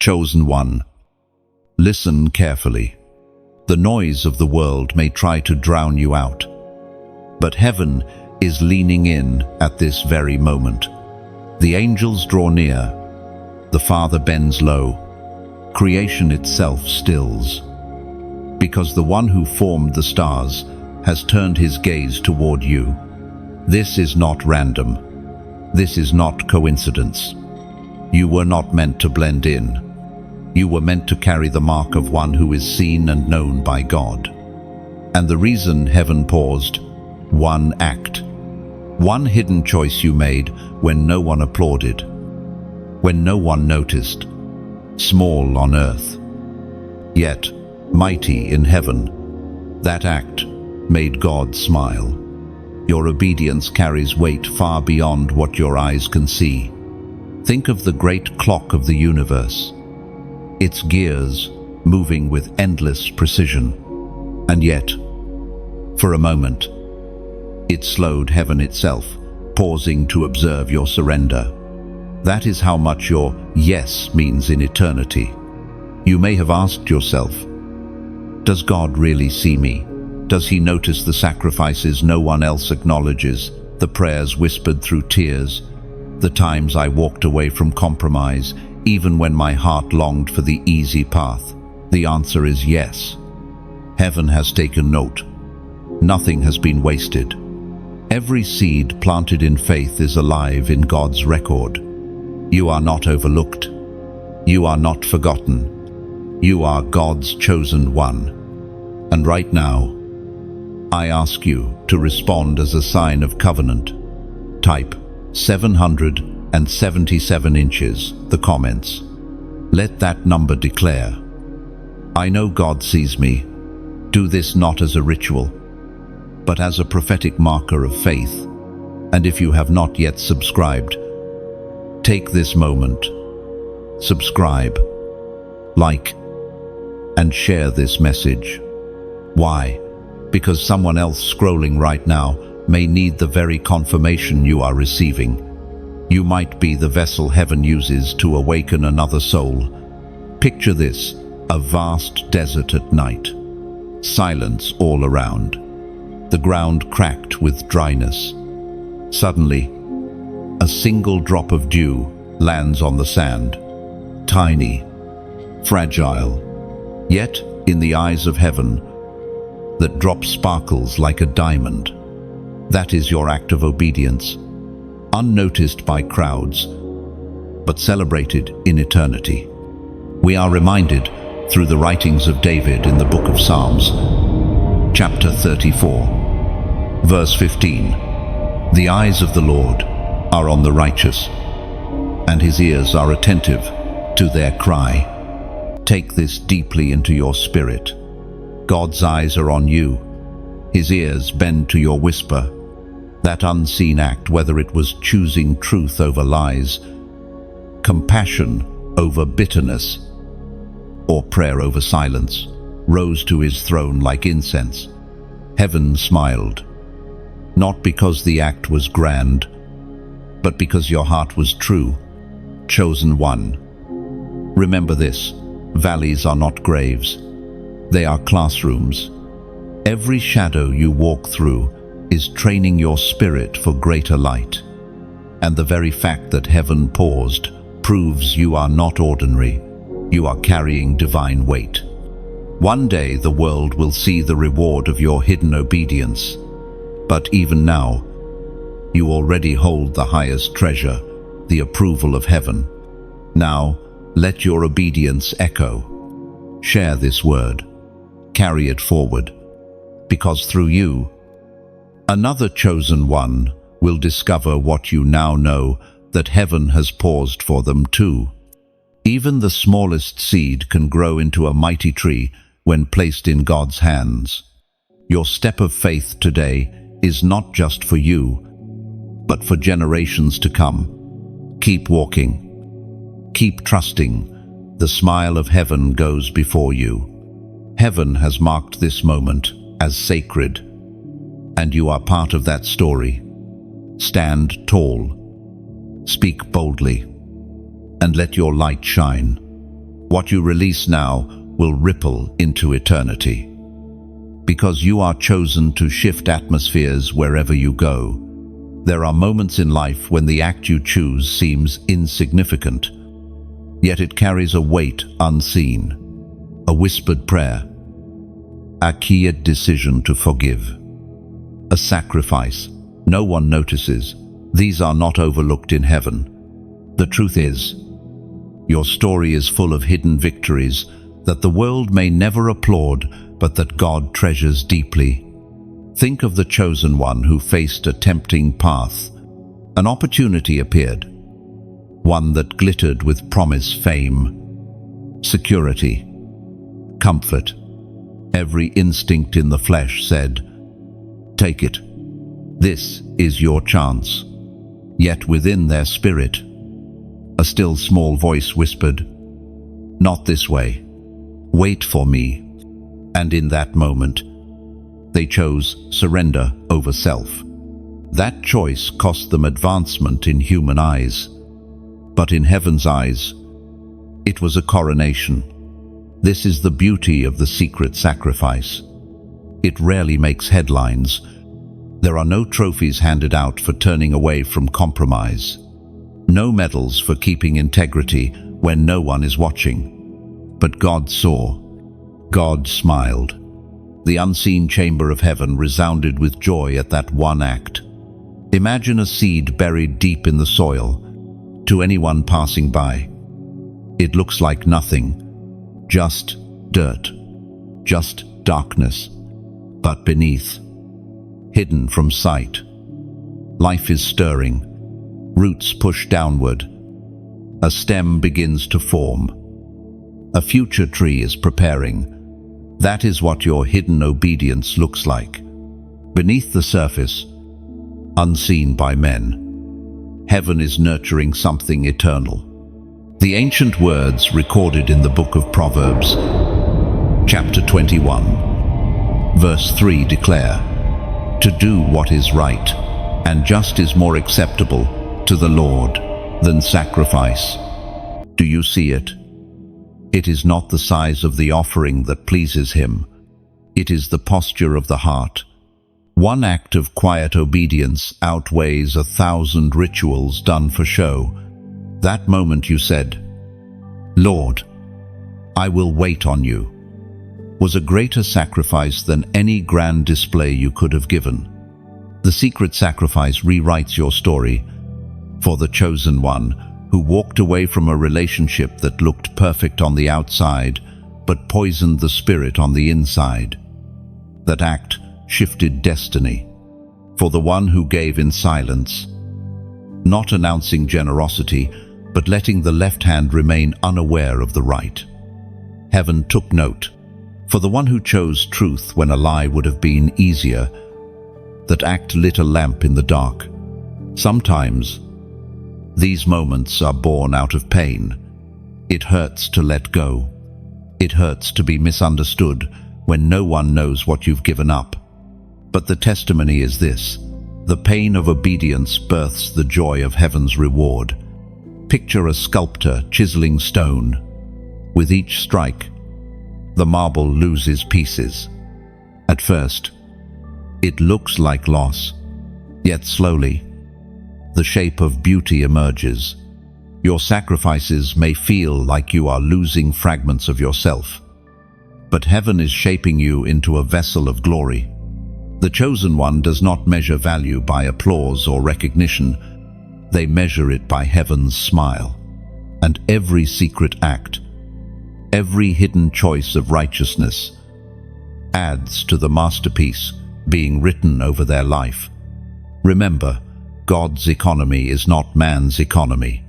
chosen one. Listen carefully. The noise of the world may try to drown you out, but heaven is leaning in at this very moment. The angels draw near, the Father bends low, creation itself stills, because the one who formed the stars has turned his gaze toward you. This is not random. This is not coincidence. You were not meant to blend in. You were meant to carry the mark of one who is seen and known by God. And the reason heaven paused: one act, one hidden choice you made when no one applauded, when no one noticed, small on earth, yet mighty in heaven. That act made God smile. Your obedience carries weight far beyond what your eyes can see. Think of the great clock of the universe, its gears moving with endless precision. And yet, for a moment, it slowed heaven itself, pausing to observe your surrender. That is how much your yes means in eternity. You may have asked yourself, does God really see me? Does he notice the sacrifices no one else acknowledges, the prayers whispered through tears, the times I walked away from compromise, even when my heart longed for the easy path? The answer is yes. Heaven has taken note. Nothing has been wasted. Every seed planted in faith is alive in God's record. You are not overlooked. You are not forgotten. You are God's chosen one. And right now, I ask you to respond as a sign of covenant. Type 777 inches, the comments. Let that number declare, I know God sees me. Do this not as a ritual, but as a prophetic marker of faith. And if you have not yet subscribed, take this moment, subscribe, like, and share this message. Why? Because someone else scrolling right now may need the very confirmation you are receiving. You might be the vessel heaven uses to awaken another soul. Picture this, a vast desert at night. Silence all around. The ground cracked with dryness. Suddenly, a single drop of dew lands on the sand. Tiny, fragile, yet in the eyes of heaven, that drop sparkles like a diamond. That is your act of obedience, unnoticed by crowds, but celebrated in eternity. We are reminded through the writings of David in the book of Psalms, chapter 34, verse 15. The eyes of the Lord are on the righteous, and his ears are attentive to their cry. Take this deeply into your spirit. God's eyes are on you. His ears bend to your whisper. That unseen act, whether it was choosing truth over lies, compassion over bitterness, or prayer over silence, rose to his throne like incense. Heaven smiled, not because the act was grand, but because your heart was true, chosen one. Remember this, valleys are not graves. They are classrooms. Every shadow you walk through is training your spirit for greater light. And the very fact that heaven paused proves you are not ordinary. You are carrying divine weight. One day the world will see the reward of your hidden obedience. But even now, you already hold the highest treasure, the approval of heaven. Now, let your obedience echo. Share this word. Carry it forward. Because through you, another chosen one will discover what you now know, that heaven has paused for them too. Even the smallest seed can grow into a mighty tree when placed in God's hands. Your step of faith today is not just for you, but for generations to come. Keep walking. Keep trusting. The smile of heaven goes before you. Heaven has marked this moment as sacred, and you are part of that story. Stand tall, speak boldly, and let your light shine. What you release now will ripple into eternity. Because you are chosen to shift atmospheres wherever you go. There are moments in life when the act you choose seems insignificant, yet it carries a weight unseen, a whispered prayer, a quiet decision to forgive, a sacrifice no one notices. These are not overlooked in heaven. The truth is, your story is full of hidden victories that the world may never applaud, but that God treasures deeply. Think of the chosen one who faced a tempting path. An opportunity appeared, one that glittered with promise, fame, security, comfort. Every instinct in the flesh said, "Take it. This is your chance." Yet within their spirit, a still small voice whispered, "Not this way. Wait for me." And in that moment, they chose surrender over self. That choice cost them advancement in human eyes, but in heaven's eyes, it was a coronation. This is the beauty of the secret sacrifice. It rarely makes headlines. There are no trophies handed out for turning away from compromise. No medals for keeping integrity when no one is watching. But God saw. God smiled. The unseen chamber of heaven resounded with joy at that one act. Imagine a seed buried deep in the soil. To anyone passing by, it looks like nothing, just dirt, just darkness. But beneath, hidden from sight, life is stirring. Roots push downward. A stem begins to form. A future tree is preparing. That is what your hidden obedience looks like. Beneath the surface, unseen by men, heaven is nurturing something eternal. The ancient words recorded in the book of Proverbs, chapter 21, verse 3 declare, "To do what is right and just is more acceptable to the Lord than sacrifice." Do you see it? It is not the size of the offering that pleases him. It is the posture of the heart. One act of quiet obedience outweighs 1,000 rituals done for show. That moment you said, "Lord, I will wait on you," was a greater sacrifice than any grand display you could have given. The secret sacrifice rewrites your story. For the chosen one, who walked away from a relationship that looked perfect on the outside, but poisoned the spirit on the inside. That act shifted destiny. For the one who gave in silence, not announcing generosity, but letting the left hand remain unaware of the right. Heaven took note. For the one who chose truth when a lie would have been easier, that act lit a lamp in the dark. Sometimes, these moments are born out of pain. It hurts to let go. It hurts to be misunderstood when no one knows what you've given up. But the testimony is this: the pain of obedience births the joy of heaven's reward. Picture a sculptor chiseling stone. With each strike, the marble loses pieces. At first, it looks like loss, yet slowly, the shape of beauty emerges. Your sacrifices may feel like you are losing fragments of yourself, but heaven is shaping you into a vessel of glory. The chosen one does not measure value by applause or recognition. They measure it by heaven's smile. And every secret act, every hidden choice of righteousness, adds to the masterpiece being written over their life. Remember, God's economy is not man's economy.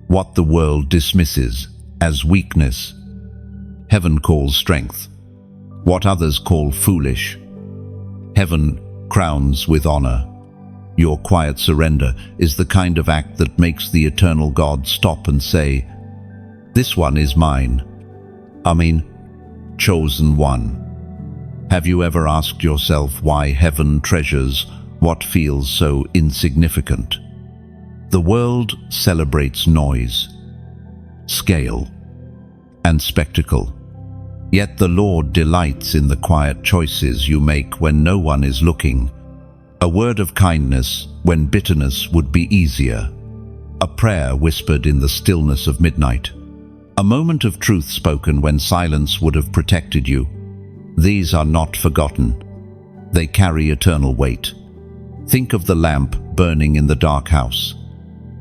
What the world dismisses as weakness, heaven calls strength. What others call foolish, heaven crowns with honor. Your quiet surrender is the kind of act that makes the eternal God stop and say, "This one is mine." Chosen one. Have you ever asked yourself why heaven treasures what feels so insignificant? The world celebrates noise, scale, and spectacle. Yet the Lord delights in the quiet choices you make when no one is looking. A word of kindness when bitterness would be easier. A prayer whispered in the stillness of midnight. A moment of truth spoken when silence would have protected you. These are not forgotten. They carry eternal weight. Think of the lamp burning in the dark house.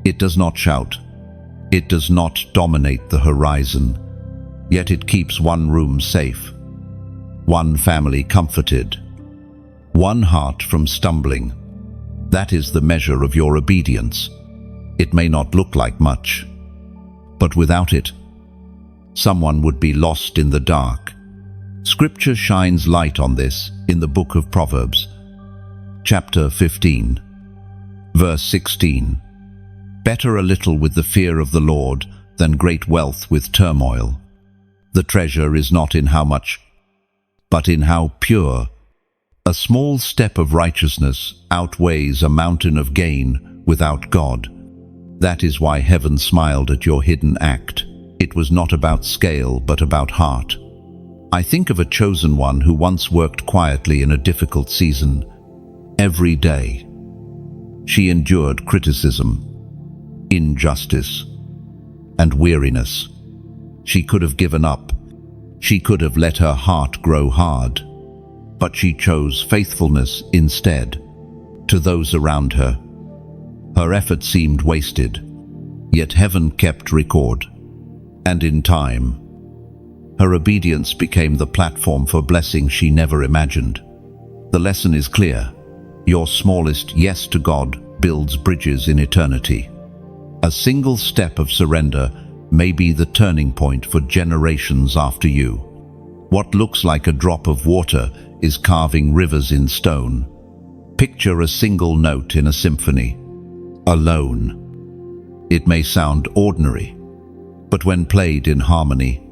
It does not shout. It does not dominate the horizon. Yet it keeps one room safe, one family comforted, one heart from stumbling. That is the measure of your obedience. It may not look like much, but without it, someone would be lost in the dark. Scripture shines light on this in the book of Proverbs, chapter 15, verse 16. Better a little with the fear of the Lord than great wealth with turmoil. The treasure is not in how much, but in how pure. A small step of righteousness outweighs a mountain of gain without God. That is why heaven smiled at your hidden act. It was not about scale, but about heart. I think of a chosen one who once worked quietly in a difficult season. Every day, she endured criticism, injustice, and weariness. She could have given up. She could have let her heart grow hard. But she chose faithfulness instead to those around her. Her effort seemed wasted, yet heaven kept record. And in time, her obedience became the platform for blessing she never imagined. The lesson is clear. Your smallest yes to God builds bridges in eternity. A single step of surrender may be the turning point for generations after you. What looks like a drop of water is carving rivers in stone. Picture a single note in a symphony. Alone. It may sound ordinary, but when played in harmony,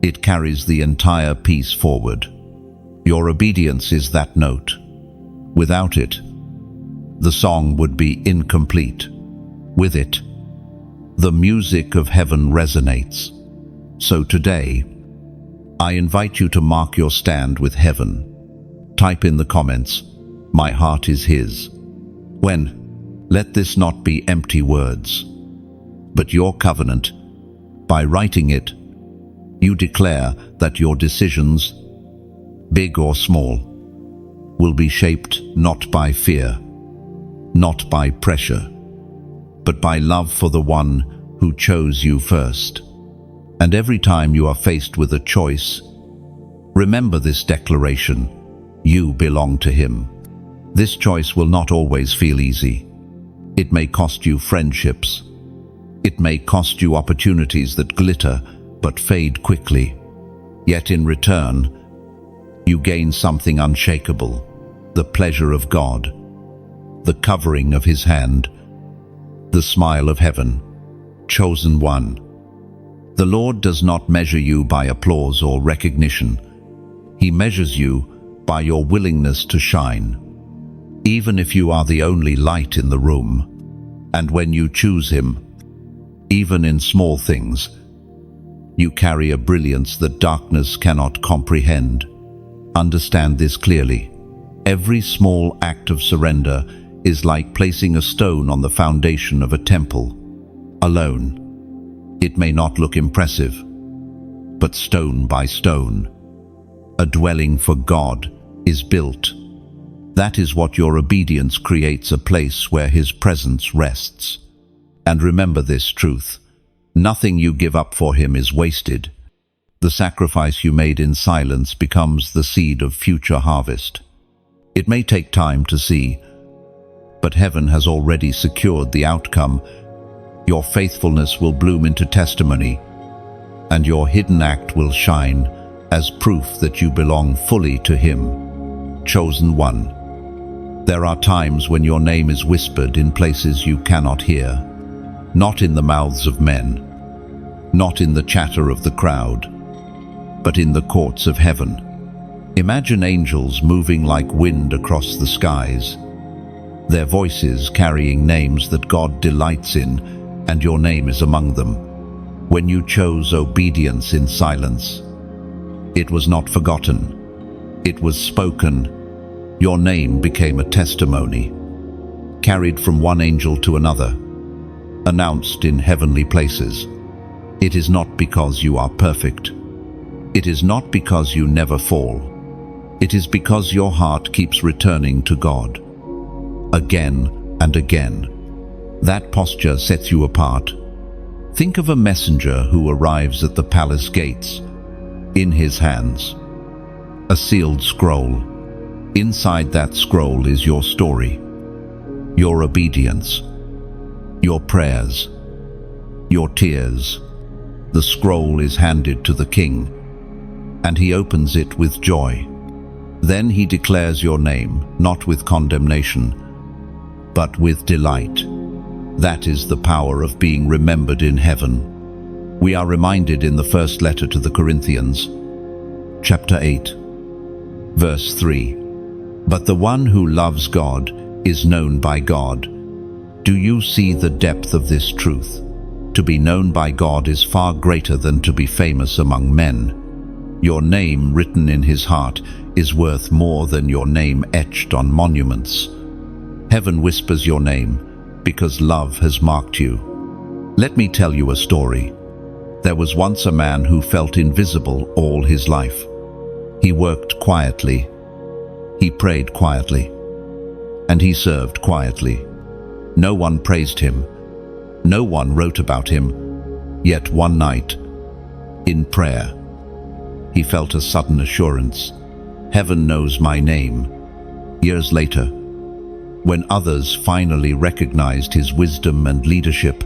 it carries the entire piece forward. Your obedience is that note. Without it, the song would be incomplete. With it, the music of heaven resonates. So today, I invite you to mark your stand with heaven. Type in the comments, "My heart is His." Let this not be empty words, but your covenant. By writing it, you declare that your decisions, big or small, will be shaped not by fear, not by pressure, but by love for the one who chose you first. And every time you are faced with a choice, remember this declaration: you belong to Him. This choice will not always feel easy. It may cost you friendships. It may cost you opportunities that glitter but fade quickly. Yet in return, you gain something unshakable: the pleasure of God, the covering of His hand, the smile of heaven. Chosen one. The Lord does not measure you by applause or recognition. He measures you by your willingness to shine, even if you are the only light in the room. And when you choose Him, even in small things, you carry a brilliance that darkness cannot comprehend. Understand this clearly. Every small act of surrender is like placing a stone on the foundation of a temple. Alone, it may not look impressive, but stone by stone, a dwelling for God is built. That is what your obedience creates: a place where His presence rests. And remember this truth: nothing you give up for Him is wasted. The sacrifice you made in silence becomes the seed of future harvest. It may take time to see, but heaven has already secured the outcome. Your faithfulness will bloom into testimony, and your hidden act will shine as proof that you belong fully to Him. Chosen one. There are times when your name is whispered in places you cannot hear, not in the mouths of men, not in the chatter of the crowd, but in the courts of heaven. Imagine angels moving like wind across the skies, their voices carrying names that God delights in, and your name is among them. when you chose obedience in silence. It was not forgotten. It was spoken. Your name became a testimony, carried from one angel to another, announced in heavenly places. It is not because you are perfect. It is not because you never fall. It is because your heart keeps returning to God, again and again. That posture sets you apart. Think of a messenger who arrives at the palace gates. In his hands, a sealed scroll. Inside that scroll is your story, your obedience, your prayers, your tears. The scroll is handed to the king, and he opens it with joy. Then he declares your name, not with condemnation, but with delight. That is the power of being remembered in heaven. We are reminded in the first letter to the Corinthians, chapter 8, verse 3. But the one who loves God is known by God. Do you see the depth of this truth? To be known by God is far greater than to be famous among men. Your name written in his heart is worth more than your name etched on monuments. Heaven whispers your name because love has marked you. Let me tell you a story. There was once a man who felt invisible all his life. He worked quietly. He prayed quietly. And he served quietly. No one praised him. No one wrote about him. Yet one night, in prayer, he felt a sudden assurance. Heaven knows my name. Years later, when others finally recognized his wisdom and leadership,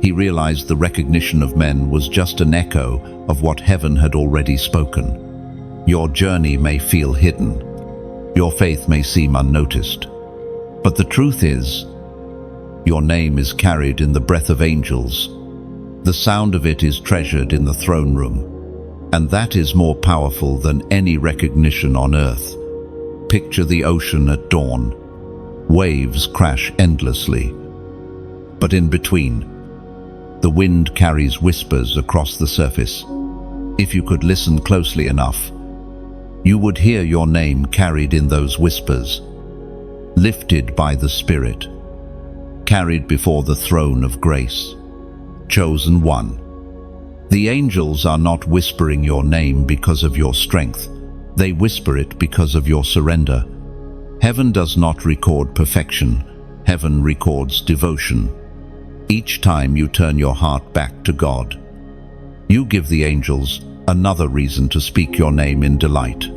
he realized the recognition of men was just an echo of what heaven had already spoken. Your journey may feel hidden. Your faith may seem unnoticed. But the truth is, your name is carried in the breath of angels. The sound of it is treasured in the throne room. And that is more powerful than any recognition on earth. Picture the ocean at dawn. Waves crash endlessly. But in between, the wind carries whispers across the surface. If you could listen closely enough, you would hear your name carried in those whispers, lifted by the Spirit, carried before the throne of grace. Chosen one. The angels are not whispering your name because of your strength. They whisper it because of your surrender. Heaven does not record perfection. Heaven records devotion. Each time you turn your heart back to God, you give the angels another reason to speak your name in delight.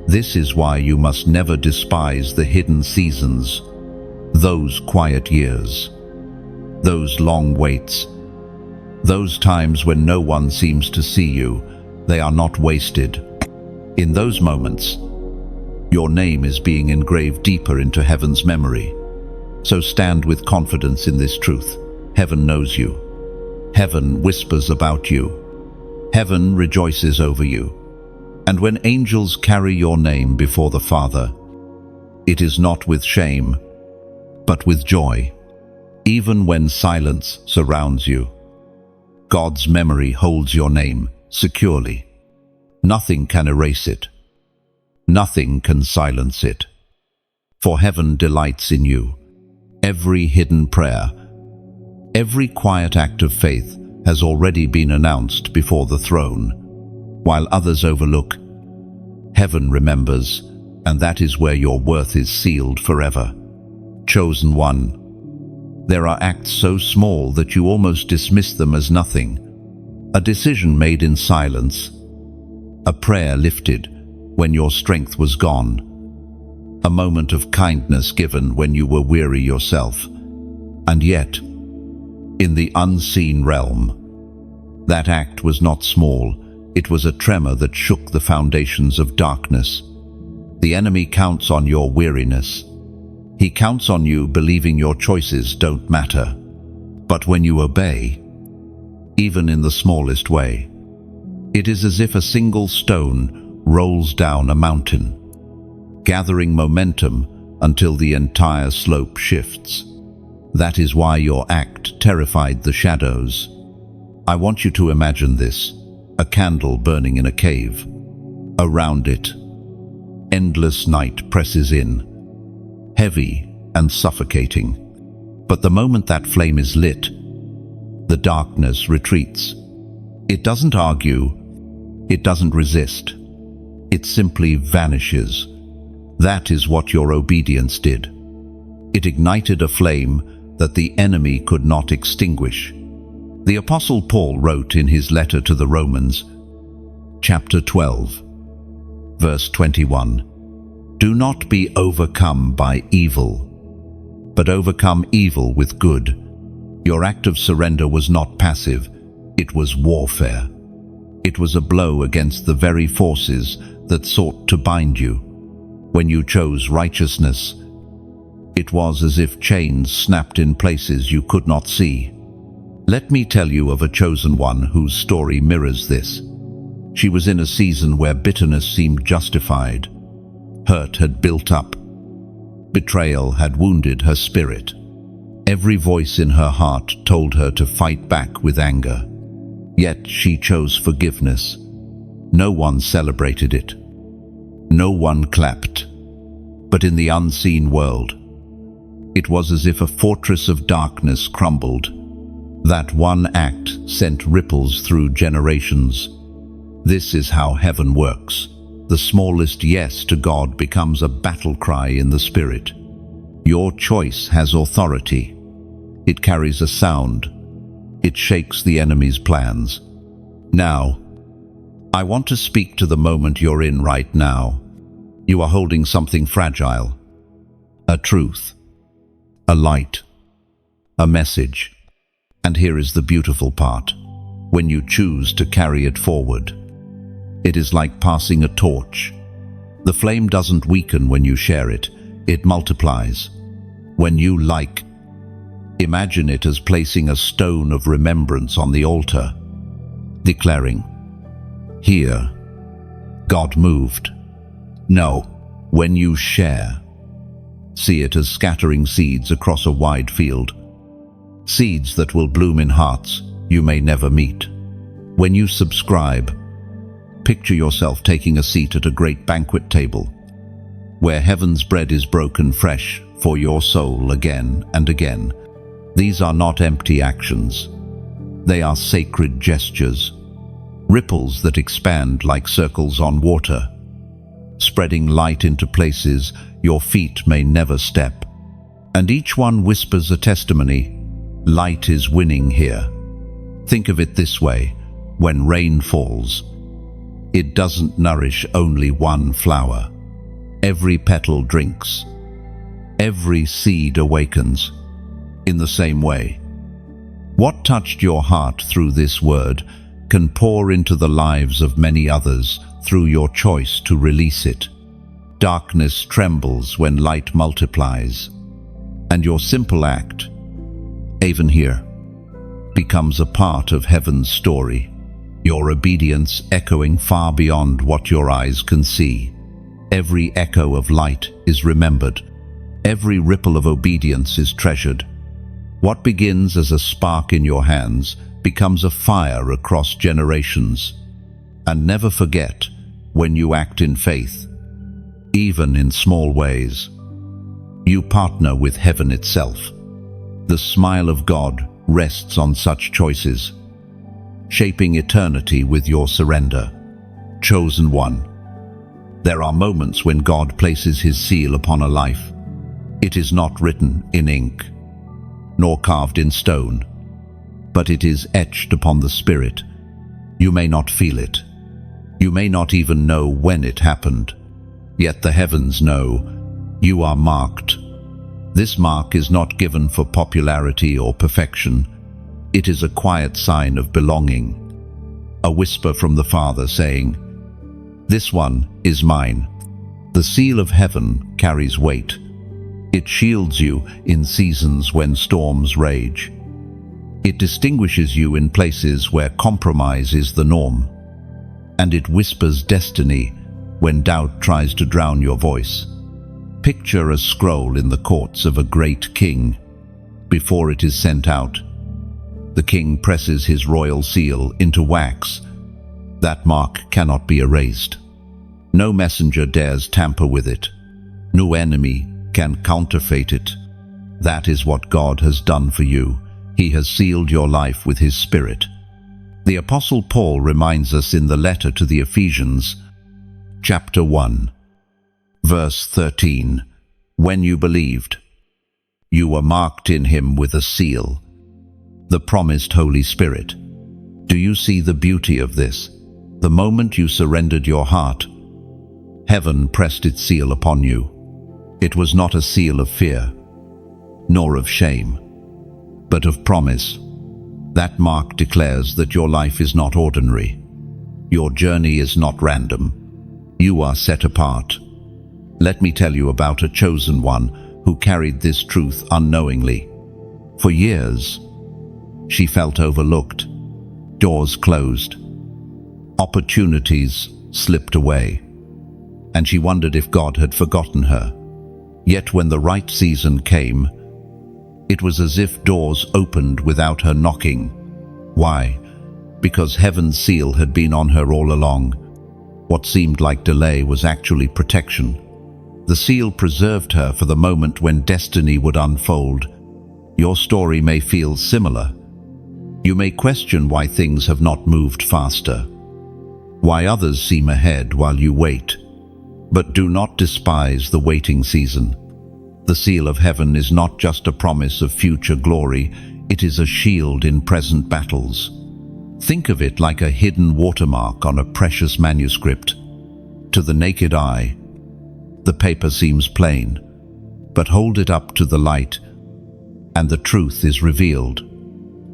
This is why you must never despise the hidden seasons, those quiet years, those long waits, those times when no one seems to see you. They are not wasted. In those moments, your name is being engraved deeper into heaven's memory. So stand with confidence in this truth. Heaven knows you. Heaven whispers about you. Heaven rejoices over you. And when angels carry your name before the Father, it is not with shame, but with joy. Even when silence surrounds you, God's memory holds your name securely. Nothing can erase it. Nothing can silence it. For heaven delights in you. Every hidden prayer, every quiet act of faith has already been announced before the throne. While others overlook, heaven remembers, and that is where your worth is sealed forever. Chosen one. There are acts so small that you almost dismiss them as nothing. A decision made in silence. A prayer lifted when your strength was gone. A moment of kindness given when you were weary yourself. And yet, in the unseen realm, that act was not small. It was a tremor that shook the foundations of darkness. The enemy counts on your weariness. He counts on you believing your choices don't matter. But when you obey, even in the smallest way, it is as if a single stone rolls down a mountain, gathering momentum until the entire slope shifts. That is why your act terrified the shadows. I want you to imagine this: a candle burning in a cave. Around it, endless night presses in, heavy and suffocating. But the moment that flame is lit, the darkness retreats. It doesn't argue, it doesn't resist. It simply vanishes. That is what your obedience did. It ignited a flame that the enemy could not extinguish. The Apostle Paul wrote in his letter to the Romans, chapter 12, verse 21, "Do not be overcome by evil, but overcome evil with good." Your act of surrender was not passive, it was warfare. It was a blow against the very forces that sought to bind you. When you chose righteousness, it was as if chains snapped in places you could not see. Let me tell you of a chosen one whose story mirrors this. She was in a season where bitterness seemed justified. Hurt had built up. Betrayal had wounded her spirit. Every voice in her heart told her to fight back with anger. Yet she chose forgiveness. No one celebrated it. No one clapped. But in the unseen world, it was as if a fortress of darkness crumbled. That one act sent ripples through generations. This is how heaven works. The smallest yes to God becomes a battle cry in the spirit. Your choice has authority. It carries a sound. It shakes the enemy's plans. Now, I want to speak to the moment you're in right now. You are holding something fragile. A truth. A light. A message. And here is the beautiful part. When you choose to carry it forward, it is like passing a torch. The flame doesn't weaken when you share it. It multiplies. When you imagine it as placing a stone of remembrance on the altar, declaring, "Here, God moved." No, when you share, see it as scattering seeds across a wide field. Seeds that will bloom in hearts you may never meet. When you subscribe, picture yourself taking a seat at a great banquet table, where heaven's bread is broken fresh for your soul again and again. These are not empty actions. They are sacred gestures, ripples that expand like circles on water, spreading light into places your feet may never step. And each one whispers a testimony: light is winning here. Think of it this way: when rain falls, it doesn't nourish only one flower. Every petal drinks. Every seed awakens. In the same way, what touched your heart through this word can pour into the lives of many others through your choice to release it. Darkness trembles when light multiplies, and your simple act, even here, becomes a part of heaven's story. Your obedience echoing far beyond what your eyes can see. Every echo of light is remembered. Every ripple of obedience is treasured. What begins as a spark in your hands becomes a fire across generations. And never forget, when you act in faith, even in small ways, you partner with heaven itself. The smile of God rests on such choices, shaping eternity with your surrender. Chosen one. There are moments when God places his seal upon a life. It is not written in ink, nor carved in stone, but it is etched upon the spirit. You may not feel it. You may not even know when it happened. Yet the heavens know you are marked. This mark is not given for popularity or perfection. It is a quiet sign of belonging. A whisper from the Father saying, "This one is mine." The seal of heaven carries weight. It shields you in seasons when storms rage. It distinguishes you in places where compromise is the norm. And it whispers destiny when doubt tries to drown your voice. Picture a scroll in the courts of a great king. Before it is sent out, The king presses his royal seal into wax. That mark cannot be erased. No messenger dares tamper with it. No enemy can counterfeit it. That is what God has done for you. He has sealed your life with His Spirit. The Apostle Paul reminds us in the letter to the Ephesians, chapter 1, verse 13, "When you believed, you were marked in Him with a seal, the promised Holy Spirit." Do you see the beauty of this? The moment you surrendered your heart, heaven pressed its seal upon you. It was not a seal of fear, nor of shame, but of promise. That mark declares that your life is not ordinary. Your journey is not random. You are set apart. Let me tell you about a chosen one who carried this truth unknowingly. For years, she felt overlooked, doors closed, opportunities slipped away, and she wondered if God had forgotten her. Yet when the right season came, it was as if doors opened without her knocking. Why? Because heaven's seal had been on her all along. What seemed like delay was actually protection. The seal preserved her for the moment when destiny would unfold. Your story may feel similar. You may question why things have not moved faster, why others seem ahead while you wait. But do not despise the waiting season. The seal of heaven is not just a promise of future glory, it is a shield in present battles. Think of it like a hidden watermark on a precious manuscript. To the naked eye, the paper seems plain, but hold it up to the light, and the truth is revealed.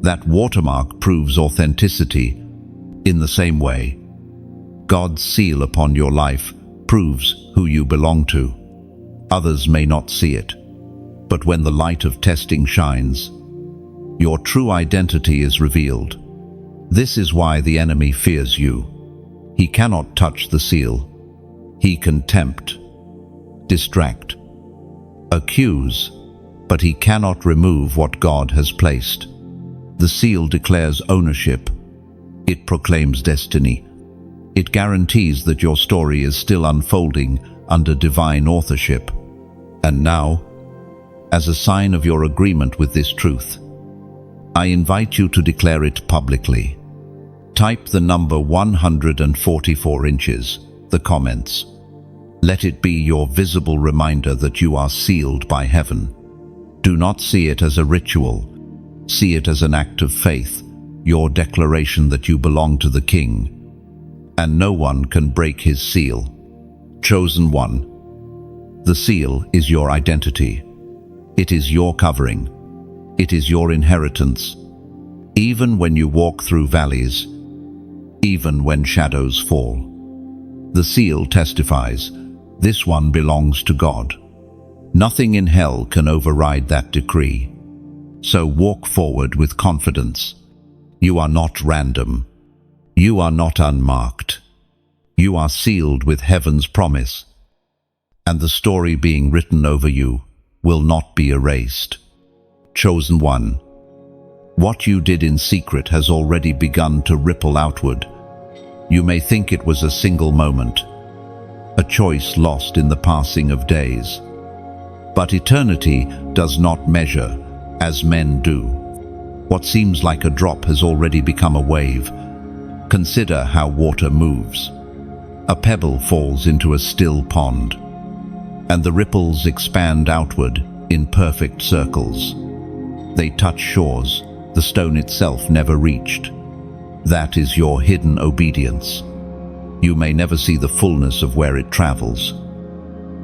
That watermark proves authenticity. In the same way, God's seal upon your life proves who you belong to. Others may not see it, but when the light of testing shines, your true identity is revealed. This is why the enemy fears you. He cannot touch the seal. He can tempt, distract, accuse, but he cannot remove what God has placed. The seal declares ownership. It proclaims destiny. It guarantees that your story is still unfolding under divine authorship. And now, as a sign of your agreement with this truth, I invite you to declare it publicly. Type the number 144 inches, the comments. Let it be your visible reminder that you are sealed by heaven. Do not see it as a ritual. See it as an act of faith, your declaration that you belong to the King, and no one can break His seal. Chosen one. The seal is your identity. It is your covering. It is your inheritance. Even when you walk through valleys, even when shadows fall, the seal testifies, this one belongs to God. Nothing in hell can override that decree. So walk forward with confidence. You are not random. You are not unmarked. You are sealed with heaven's promise, and the story being written over you will not be erased. Chosen one. What you did in secret has already begun to ripple outward. You may think it was a single moment, a choice lost in the passing of days. But eternity does not measure as men do. What seems like a drop has already become a wave. Consider how water moves. A pebble falls into a still pond, and the ripples expand outward in perfect circles. They touch shores the stone itself never reached. That is your hidden obedience. You may never see the fullness of where it travels,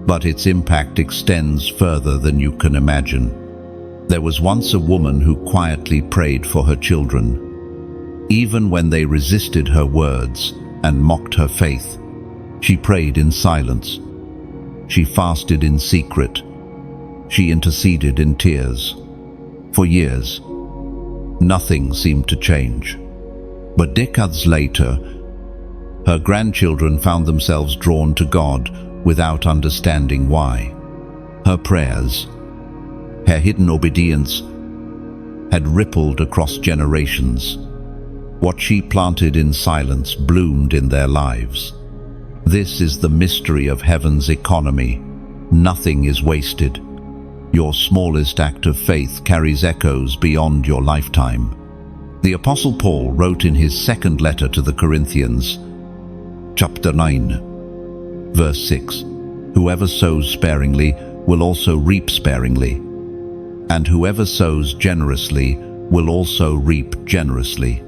but its impact extends further than you can imagine. There was once a woman who quietly prayed for her children. Even when they resisted her words and mocked her faith, she prayed in silence. She fasted in secret. She interceded in tears. For years, nothing seemed to change. But decades later, her grandchildren found themselves drawn to God without understanding why. Her prayers, her hidden obedience, had rippled across generations. What she planted in silence bloomed in their lives. This is the mystery of heaven's economy. Nothing is wasted. Your smallest act of faith carries echoes beyond your lifetime. The Apostle Paul wrote in his second letter to the Corinthians, chapter 9, verse 6, "Whoever sows sparingly will also reap sparingly, and whoever sows generously will also reap generously."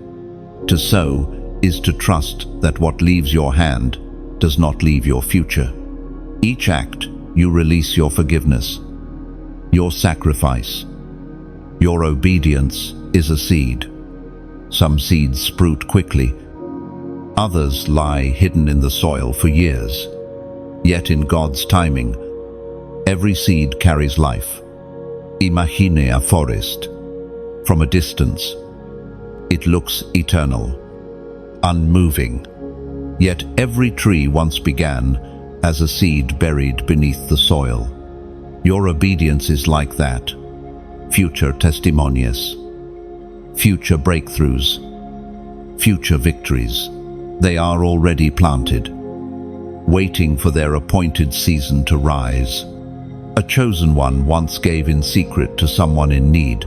To sow is to trust that what leaves your hand does not leave your future. Each act, you release your forgiveness, your sacrifice. Your obedience is a seed. Some seeds sprout quickly. Others lie hidden in the soil for years. Yet in God's timing, every seed carries life. Imagine a forest. From a distance, it looks eternal, unmoving. Yet every tree once began as a seed buried beneath the soil. Your obedience is like that. Future testimonies, future breakthroughs, future victories. They are already planted, waiting for their appointed season to rise. A chosen one once gave in secret to someone in need.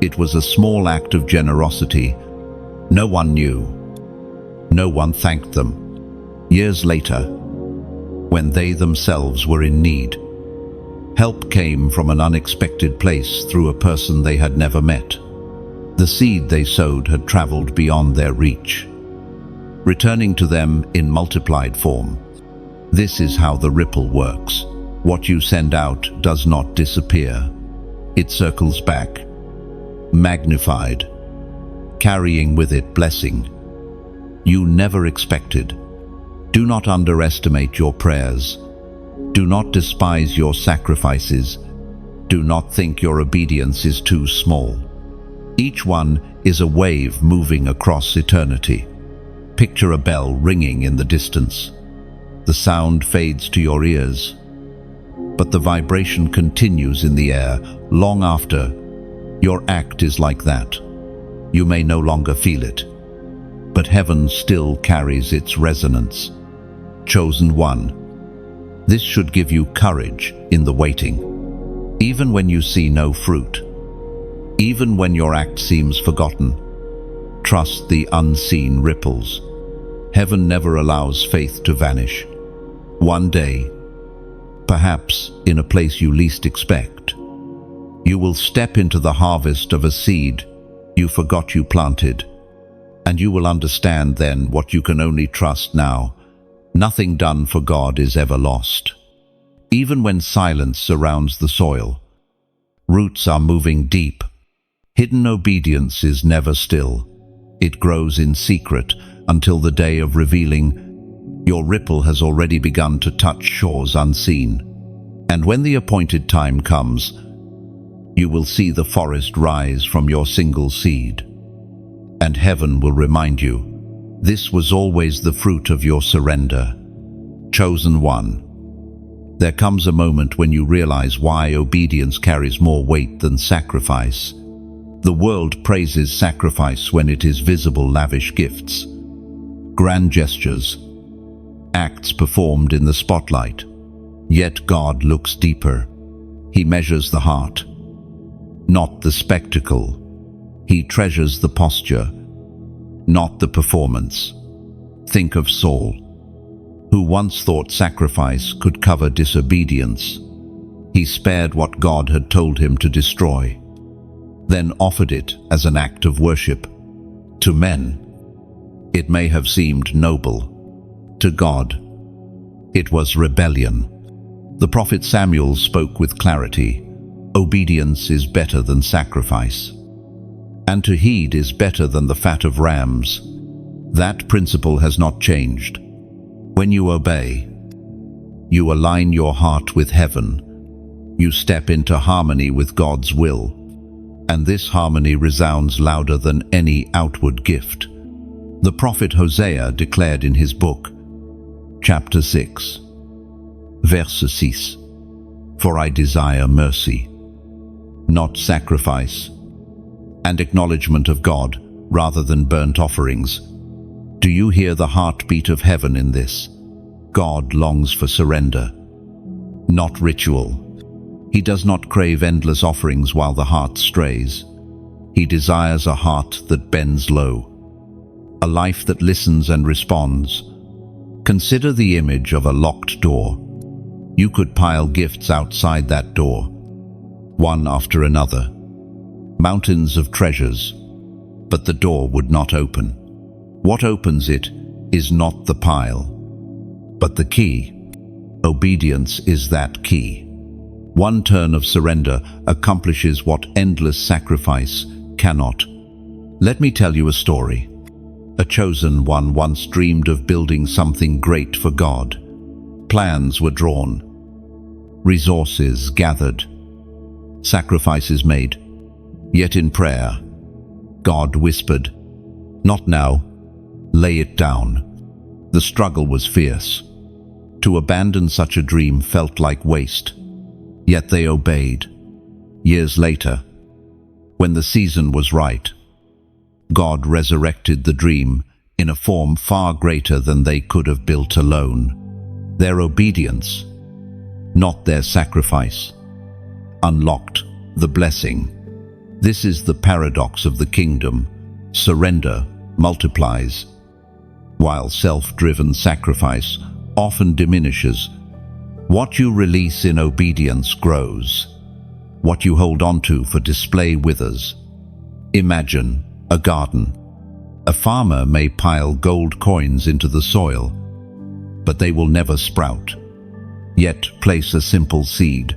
It was a small act of generosity. No one knew. No one thanked them. Years later, when they themselves were in need, help came from an unexpected place through a person they had never met. The seed they sowed had traveled beyond their reach, returning to them in multiplied form. This is how the ripple works. What you send out does not disappear. It circles back, magnified, carrying with it blessing you never expected. Do not underestimate your prayers. Do not despise your sacrifices. Do not think your obedience is too small. Each one is a wave moving across eternity. Picture a bell ringing in the distance. The sound fades to your ears, but the vibration continues in the air long after. Your act is like that. You may no longer feel it, but heaven still carries its resonance. Chosen one. This should give you courage in the waiting. Even when you see no fruit, even when your act seems forgotten, trust the unseen ripples. Heaven never allows faith to vanish. One day, perhaps in a place you least expect, you will step into the harvest of a seed you forgot you planted, and you will understand then what you can only trust now. Nothing done for God is ever lost. Even when silence surrounds the soil, roots are moving deep. Hidden obedience is never still. It grows in secret until the day of revealing. Your ripple has already begun to touch shores unseen. And when the appointed time comes, you will see the forest rise from your single seed. And heaven will remind you, this was always the fruit of your surrender. Chosen one. There comes a moment when you realize why obedience carries more weight than sacrifice. The world praises sacrifice when it is visible, lavish gifts, grand gestures, acts performed in the spotlight. Yet God looks deeper. He measures the heart, not the spectacle. He treasures the posture, not the performance. Think of Saul, who once thought sacrifice could cover disobedience. He spared what God had told him to destroy, then offered it as an act of worship. To men, it may have seemed noble. To God, it was rebellion. The prophet Samuel spoke with clarity. Obedience is better than sacrifice, and to heed is better than the fat of rams. That principle has not changed. When you obey, you align your heart with heaven. You step into harmony with God's will, and this harmony resounds louder than any outward gift. The prophet Hosea declared in his book, chapter 6, verse 6, "For I desire mercy, not sacrifice, and acknowledgement of God rather than burnt offerings. Do you hear the heartbeat of heaven in this? God longs for surrender, not ritual. He does not crave endless offerings while the heart strays. He desires a heart that bends low, a life that listens and responds. Consider the image of a locked door. You could pile gifts outside that door, one after another, mountains of treasures, but the door would not open. What opens it is not the pile, but the key. Obedience is that key. One turn of surrender accomplishes what endless sacrifice cannot. Let me tell you a story. A chosen one once dreamed of building something great for God. Plans were drawn, resources gathered, sacrifices made. Yet in prayer, God whispered, "Not now, lay it down." The struggle was fierce. To abandon such a dream felt like waste. Yet they obeyed. Years later, when the season was right, God resurrected the dream in a form far greater than they could have built alone. Their obedience, not their sacrifice, unlocked the blessing. This is the paradox of the kingdom. Surrender multiplies, while self-driven sacrifice often diminishes. What you release in obedience grows. What you hold onto for display withers. Imagine a garden. A farmer may pile gold coins into the soil, but they will never sprout. Yet place a simple seed,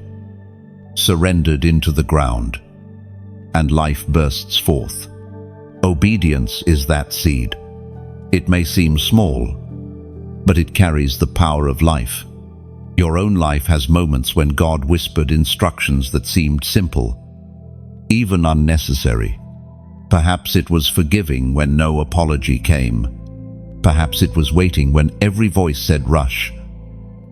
surrendered into the ground, and life bursts forth. Obedience is that seed. It may seem small, but it carries the power of life. Your own life has moments when God whispered instructions that seemed simple, even unnecessary. Perhaps it was forgiving when no apology came. Perhaps it was waiting when every voice said rush.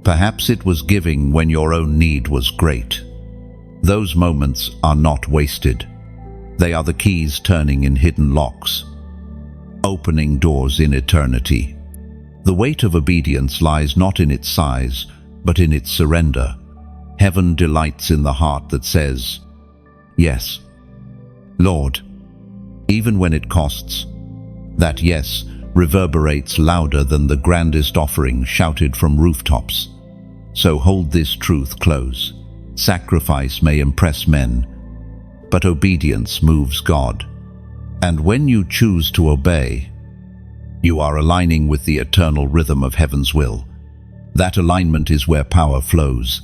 Perhaps it was giving when your own need was great. Those moments are not wasted. They are the keys turning in hidden locks, opening doors in eternity. The weight of obedience lies not in its size, but in its surrender. Heaven delights in the heart that says, "Yes, Lord," even when it costs. That yes reverberates louder than the grandest offering shouted from rooftops. So hold this truth close. Sacrifice may impress men, but obedience moves God. And when you choose to obey, you are aligning with the eternal rhythm of heaven's will. That alignment is where power flows,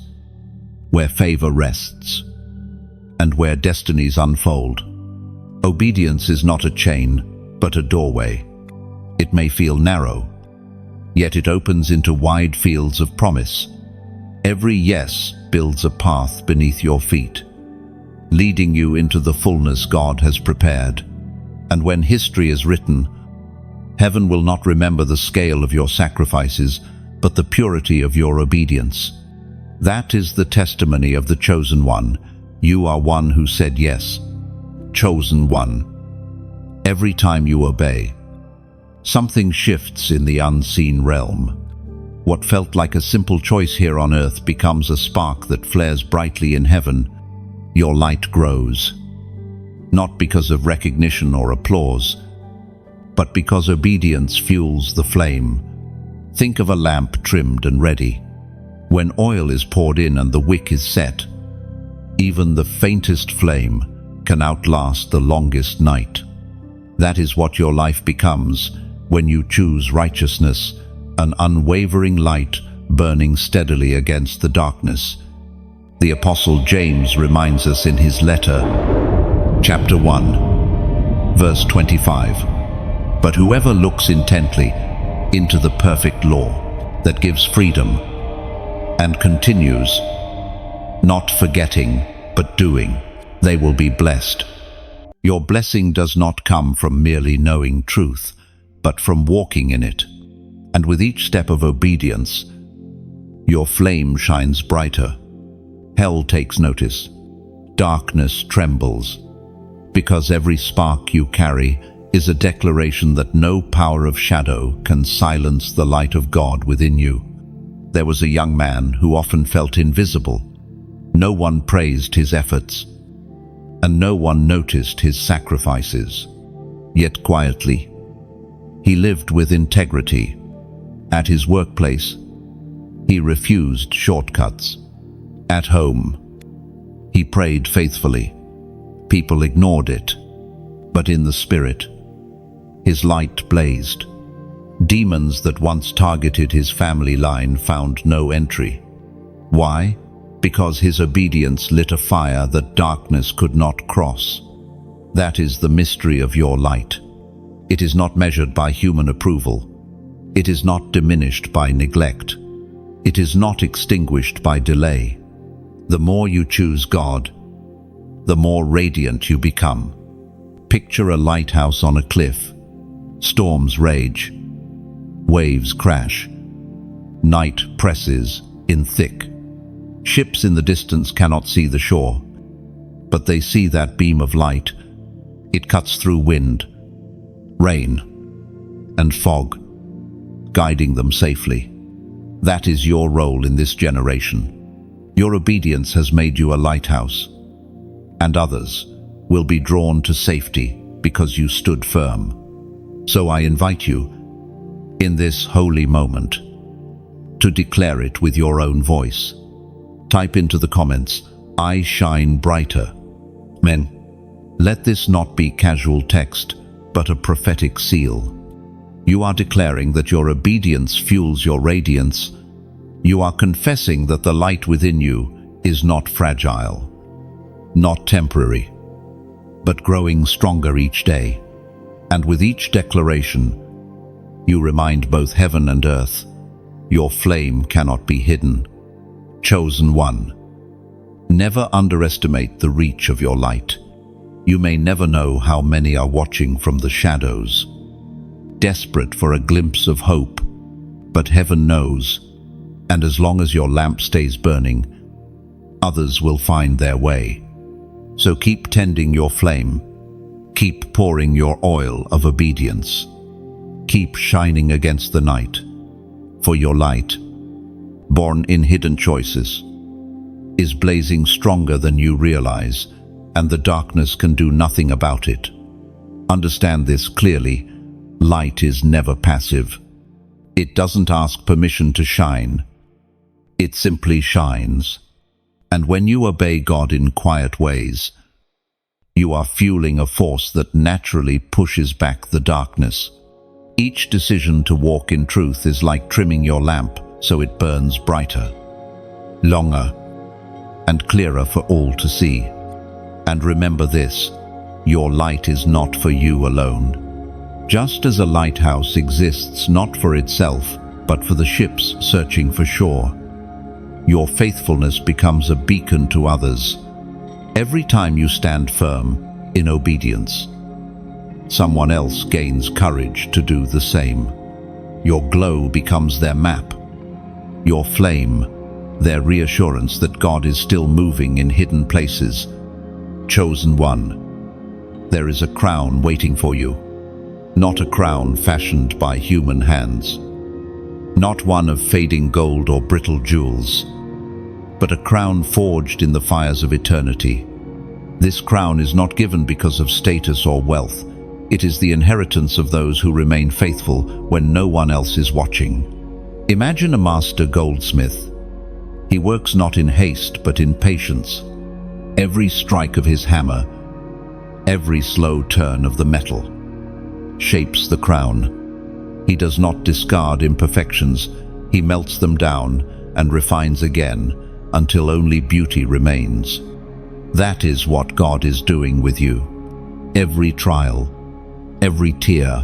where favor rests, and where destinies unfold. Obedience is not a chain, but a doorway. It may feel narrow, yet it opens into wide fields of promise. Every yes builds a path beneath your feet, leading you into the fullness God has prepared. And when history is written, heaven will not remember the scale of your sacrifices, but the purity of your obedience. That is the testimony of the chosen one. You are one who said yes. Chosen one. Every time you obey, something shifts in the unseen realm. What felt like a simple choice here on earth becomes a spark that flares brightly in heaven. Your light grows, not because of recognition or applause, but because obedience fuels the flame. Think of a lamp trimmed and ready. When oil is poured in and the wick is set, even the faintest flame can outlast the longest night. That is what your life becomes when you choose righteousness, an unwavering light burning steadily against the darkness. The Apostle James reminds us in his letter, chapter 1, verse 25, "But whoever looks intently into the perfect law that gives freedom and continues, not forgetting but doing, they will be blessed." Your blessing does not come from merely knowing truth, but from walking in it. And with each step of obedience, your flame shines brighter. Hell takes notice. Darkness trembles. because every spark you carry is a declaration that no power of shadow can silence the light of God within you. There was a young man who often felt invisible. No one praised his efforts, and no one noticed his sacrifices. Yet quietly, he lived with integrity. At his workplace, he refused shortcuts. At home, he prayed faithfully. People ignored it, but in the spirit, his light blazed. Demons that once targeted his family line found no entry. Why? Because his obedience lit a fire that darkness could not cross. That is the mystery of your light. It is not measured by human approval. It is not diminished by neglect. It is not extinguished by delay. The more you choose God, the more radiant you become. Picture a lighthouse on a cliff. Storms rage. Waves crash. Night presses in thick. Ships in the distance cannot see the shore, but they see that beam of light. It cuts through wind, rain, and fog, guiding them safely. That is your role in this generation. Your obedience has made you a lighthouse, and others will be drawn to safety because you stood firm. So I invite you, in this holy moment, to declare it with your own voice. Type into the comments, "I shine brighter." Men, let this not be casual text, but a prophetic seal. You are declaring that your obedience fuels your radiance. You are confessing that the light within you is not fragile, not temporary, but growing stronger each day. And with each declaration, you remind both heaven and earth, your flame cannot be hidden. Chosen one, never underestimate the reach of your light. You may never know how many are watching from the shadows, desperate for a glimpse of hope, but heaven knows, and as long as your lamp stays burning, others will find their way. So keep tending your flame, keep pouring your oil of obedience, keep shining against the night, for your light, born in hidden choices, is blazing stronger than you realize, and the darkness can do nothing about it. Understand this clearly. Light is never passive. It doesn't ask permission to shine. It simply shines. And when you obey God in quiet ways, you are fueling a force that naturally pushes back the darkness. Each decision to walk in truth is like trimming your lamp so it burns brighter, longer, and clearer for all to see. And remember this, your light is not for you alone. Just as a lighthouse exists not for itself, but for the ships searching for shore, your faithfulness becomes a beacon to others. Every time you stand firm in obedience, someone else gains courage to do the same. Your glow becomes their map, your flame, their reassurance that God is still moving in hidden places. Chosen one, there is a crown waiting for you. Not a crown fashioned by human hands, not one of fading gold or brittle jewels, but a crown forged in the fires of eternity. This crown is not given because of status or wealth. It is the inheritance of those who remain faithful when no one else is watching. Imagine a master goldsmith. He works not in haste but in patience. Every strike of his hammer, every slow turn of the metal, shapes the crown. He does not discard imperfections. He melts them down and refines again until only beauty remains. That is what God is doing with you. Every trial, every tear,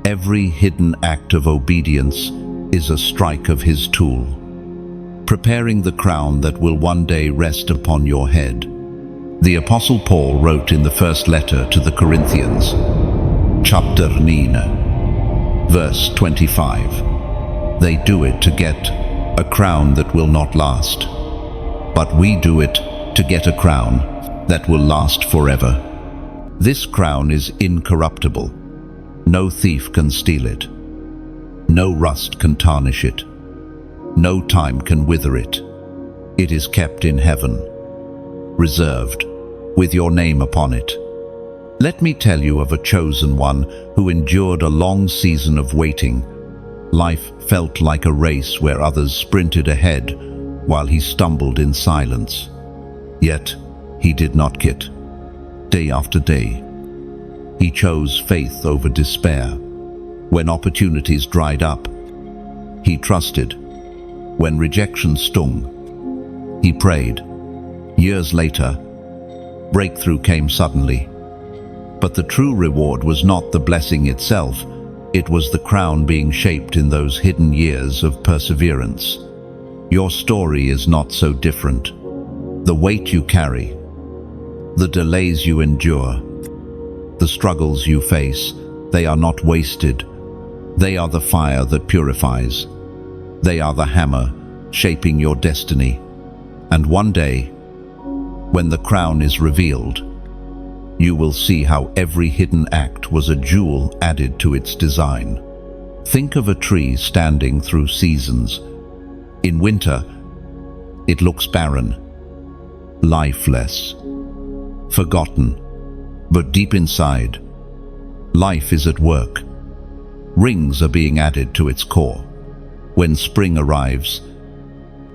every hidden act of obedience is a strike of His tool, preparing the crown that will one day rest upon your head. The Apostle Paul wrote in the first letter to the Corinthians, chapter 9, verse 25, "They do it to get a crown that will not last, but we do it to get a crown that will last forever." This crown is incorruptible. No thief can steal it. No rust can tarnish it. No time can wither it. It is kept in heaven, reserved, with your name upon it. Let me tell you of a chosen one who endured a long season of waiting. Life felt like a race where others sprinted ahead while he stumbled in silence. Yet he did not quit. Day after day, he chose faith over despair. When opportunities dried up, he trusted. When rejection stung, he prayed. Years later, breakthrough came suddenly. But the true reward was not the blessing itself. It was the crown being shaped in those hidden years of perseverance. Your story is not so different. The weight you carry, the delays you endure, the struggles you face, they are not wasted. They are the fire that purifies. They are the hammer shaping your destiny. And one day, when the crown is revealed, you will see how every hidden act was a jewel added to its design. Think of a tree standing through seasons. In winter, it looks barren, lifeless, forgotten. But deep inside, life is at work. Rings are being added to its core. When spring arrives,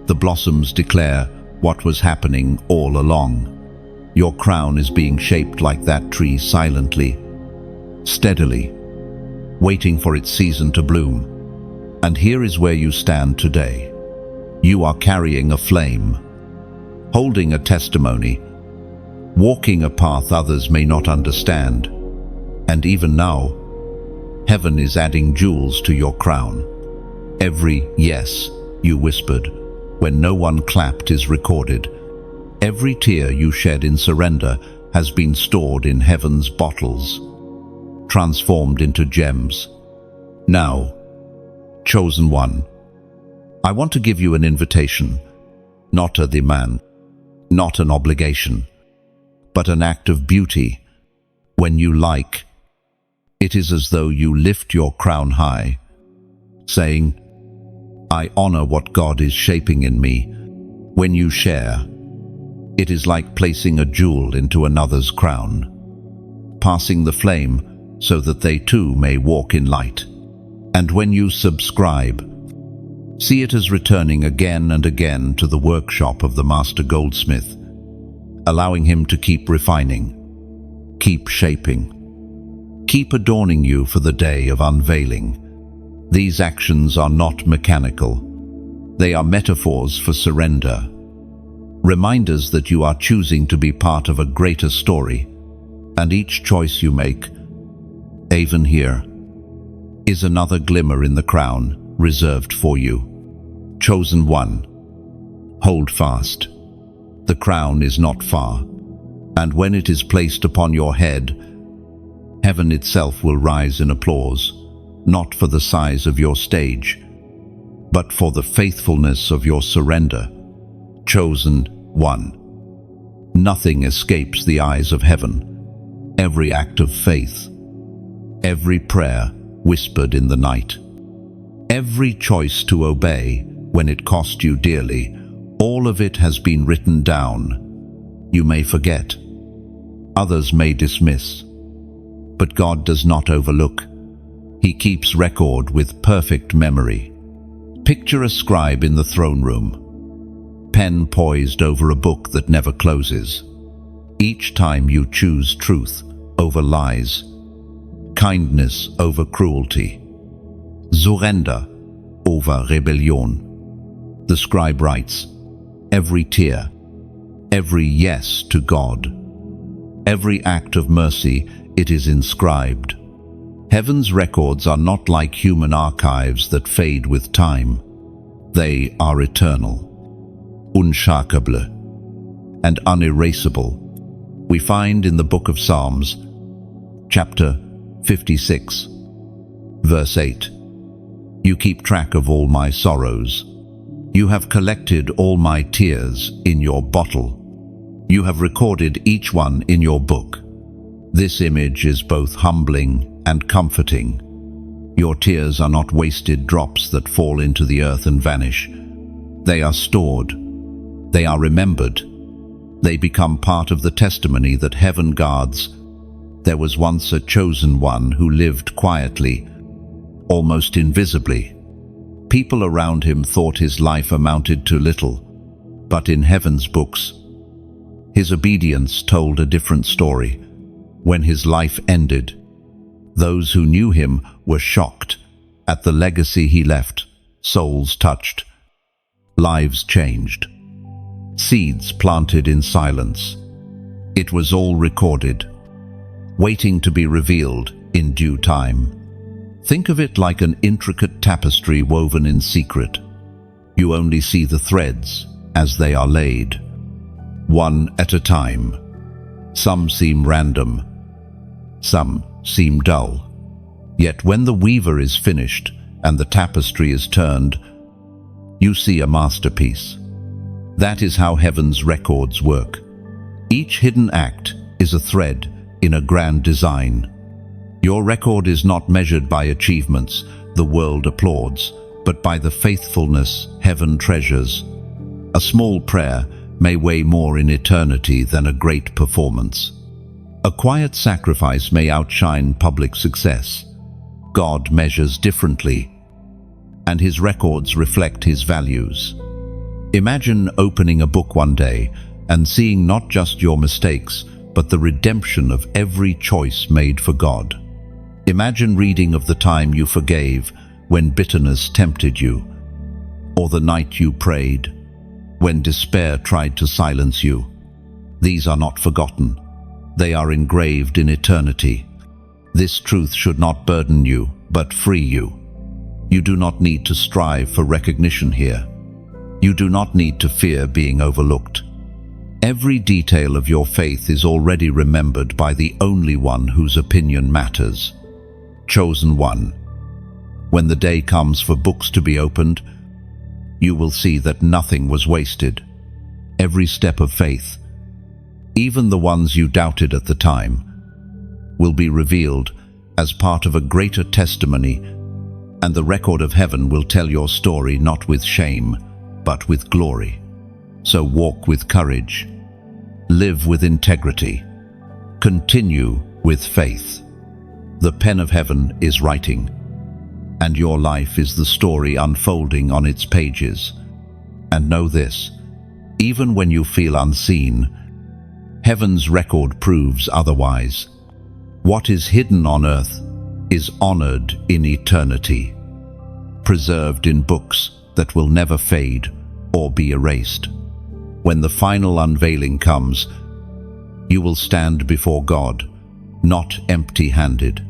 the blossoms declare what was happening all along. Your crown is being shaped like that tree, silently, steadily, waiting for its season to bloom. And here is where you stand today. You are carrying a flame, holding a testimony, walking a path others may not understand. And even now, heaven is adding jewels to your crown. Every yes you whispered when no one clapped is recorded. Every tear you shed in surrender has been stored in heaven's bottles, transformed into gems. Now, chosen one, I want to give you an invitation, not a demand, not an obligation, but an act of beauty. When you like, it is as though you lift your crown high, saying, I honor what God is shaping in me. When you share, it is like placing a jewel into another's crown, passing the flame so that they too may walk in light. And when you subscribe, see it as returning again and again to the workshop of the master goldsmith, allowing him to keep refining, keep shaping, keep adorning you for the day of unveiling. These actions are not mechanical. They are metaphors for surrender, reminders that you are choosing to be part of a greater story. And each choice you make, even here, is another glimmer in the crown reserved for you. Chosen one, hold fast. The crown is not far, and when it is placed upon your head, heaven itself will rise in applause, not for the size of your stage, but for the faithfulness of your surrender. Chosen one. Nothing escapes the eyes of heaven. Every act of faith, every prayer whispered in the night, every choice to obey when it cost you dearly, all of it has been written down. You may forget, others may dismiss, but God does not overlook. He keeps record with perfect memory. Picture a scribe in the throne room, pen poised over a book that never closes. Each time you choose truth over lies, kindness over cruelty, surrender over rebellion, the scribe writes, every tear, every yes to God, every act of mercy, it is inscribed. Heaven's records are not like human archives that fade with time. They are eternal, unshakable, and unerasable. We find in the book of Psalms, chapter 56, verse 8, you keep track of all my sorrows. You have collected all my tears in your bottle. You have recorded each one in your book. This image is both humbling and comforting. Your tears are not wasted drops that fall into the earth and vanish. They are stored. They are remembered. They become part of the testimony that heaven guards. There was once a chosen one who lived quietly, almost invisibly. People around him thought his life amounted to little, but in heaven's books, his obedience told a different story. When his life ended, those who knew him were shocked at the legacy he left. Souls touched, lives changed, seeds planted in silence. It was all recorded, waiting to be revealed in due time. Think of it like an intricate tapestry woven in secret. You only see the threads as they are laid, one at a time. Some seem random, some seem dull. Yet when the weaver is finished and the tapestry is turned, you see a masterpiece. That is how heaven's records work. Each hidden act is a thread in a grand design. Your record is not measured by achievements the world applauds, but by the faithfulness heaven treasures. A small prayer may weigh more in eternity than a great performance. A quiet sacrifice may outshine public success. God measures differently, and his records reflect his values. Imagine opening a book one day and seeing not just your mistakes, but the redemption of every choice made for God. Imagine reading of the time you forgave when bitterness tempted you, or the night you prayed when despair tried to silence you. These are not forgotten. They are engraved in eternity. This truth should not burden you, but free you. You do not need to strive for recognition here. You do not need to fear being overlooked. Every detail of your faith is already remembered by the only one whose opinion matters. Chosen one. When the day comes for books to be opened, you will see that nothing was wasted. Every step of faith, even the ones you doubted at the time, will be revealed as part of a greater testimony, and the record of heaven will tell your story not with shame, but with glory. So walk with courage, live with integrity, continue with faith. The pen of heaven is writing, and your life is the story unfolding on its pages. And know this, even when you feel unseen, heaven's record proves otherwise. What is hidden on earth is honored in eternity, preserved in books that will never fade or be erased. When the final unveiling comes, you will stand before God, not empty-handed,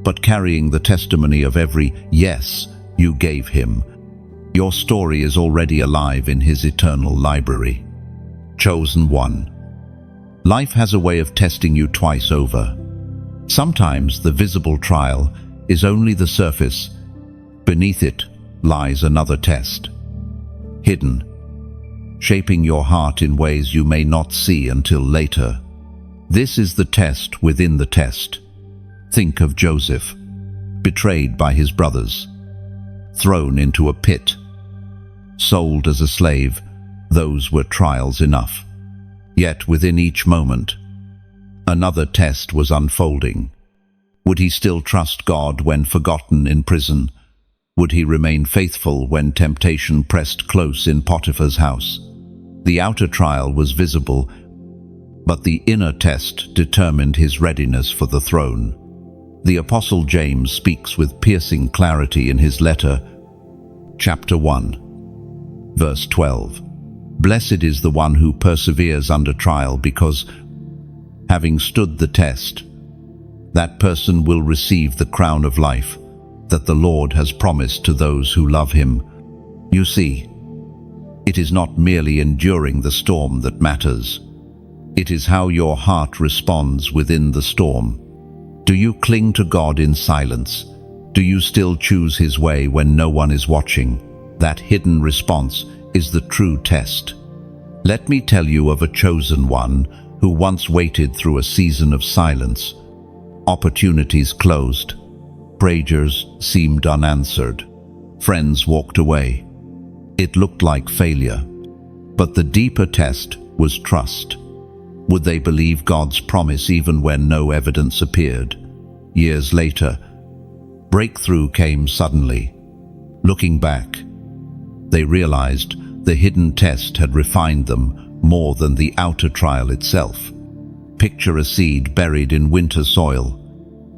but carrying the testimony of every yes you gave him. Your story is already alive in his eternal library. Chosen one. Life has a way of testing you twice over. Sometimes the visible trial is only the surface. Beneath it lies another test, hidden, shaping your heart in ways you may not see until later. This is the test within the test. Think of Joseph, betrayed by his brothers, thrown into a pit, sold as a slave. Those were trials enough. Yet within each moment, another test was unfolding. Would he still trust God when forgotten in prison? Would he remain faithful when temptation pressed close in Potiphar's house? The outer trial was visible, but the inner test determined his readiness for the throne. The Apostle James speaks with piercing clarity in his letter, chapter 1, verse 12. Blessed is the one who perseveres under trial, because, having stood the test, that person will receive the crown of life that the Lord has promised to those who love him. You see, it is not merely enduring the storm that matters. It is how your heart responds within the storm. Do you cling to God in silence? Do you still choose his way when no one is watching? That hidden response is the true test. Let me tell you of a chosen one who once waited through a season of silence. Opportunities closed. Prayers seemed unanswered. Friends walked away. It looked like failure. But the deeper test was trust. Would they believe God's promise even when no evidence appeared? Years later, breakthrough came suddenly. Looking back, they realized the hidden test had refined them more than the outer trial itself. Picture a seed buried in winter soil.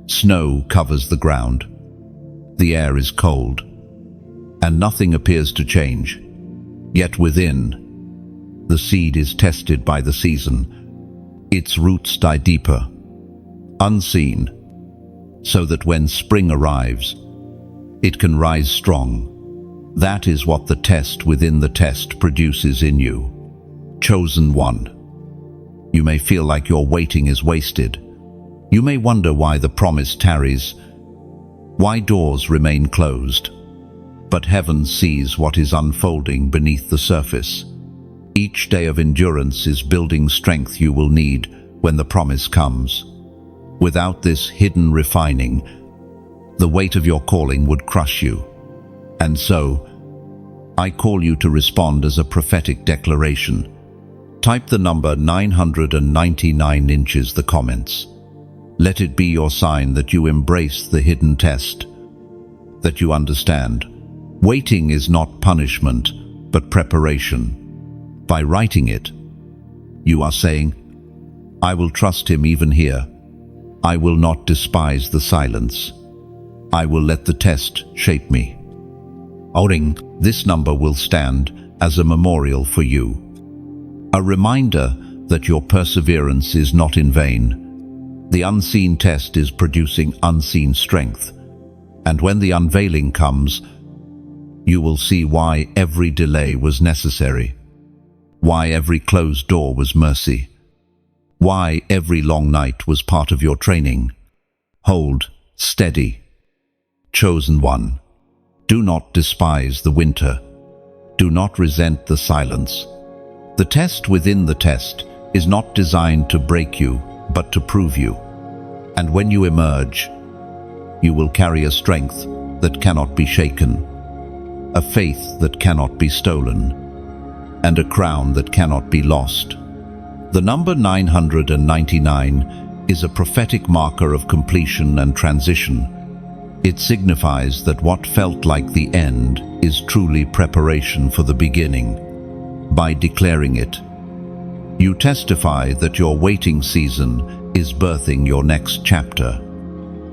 Snow covers the ground. The air is cold, and nothing appears to change. Yet within, the seed is tested by the season. Its roots die deeper, unseen, so that when spring arrives, it can rise strong. That is what the test within the test produces in you. Chosen one. You may feel like your waiting is wasted. You may wonder why the promise tarries, why doors remain closed. But heaven sees what is unfolding beneath the surface. Each day of endurance is building strength you will need when the promise comes. Without this hidden refining, the weight of your calling would crush you. And so, I call you to respond as a prophetic declaration. Type the number 999 inches the comments. Let it be your sign that you embrace the hidden test, that you understand. Waiting is not punishment, but preparation. By writing it, you are saying, I will trust him even here. I will not despise the silence. I will let the test shape me. Holding this number will stand as a memorial for you. A reminder that your perseverance is not in vain. The unseen test is producing unseen strength. And when the unveiling comes, you will see why every delay was necessary. Why every closed door was mercy. Why every long night was part of your training. Hold steady. Chosen one. Do not despise the winter. Do not resent the silence. The test within the test is not designed to break you, but to prove you. And when you emerge, you will carry a strength that cannot be shaken, a faith that cannot be stolen, and a crown that cannot be lost. The number 999 is a prophetic marker of completion and transition. It signifies that what felt like the end is truly preparation for the beginning. By declaring it, you testify that your waiting season is birthing your next chapter.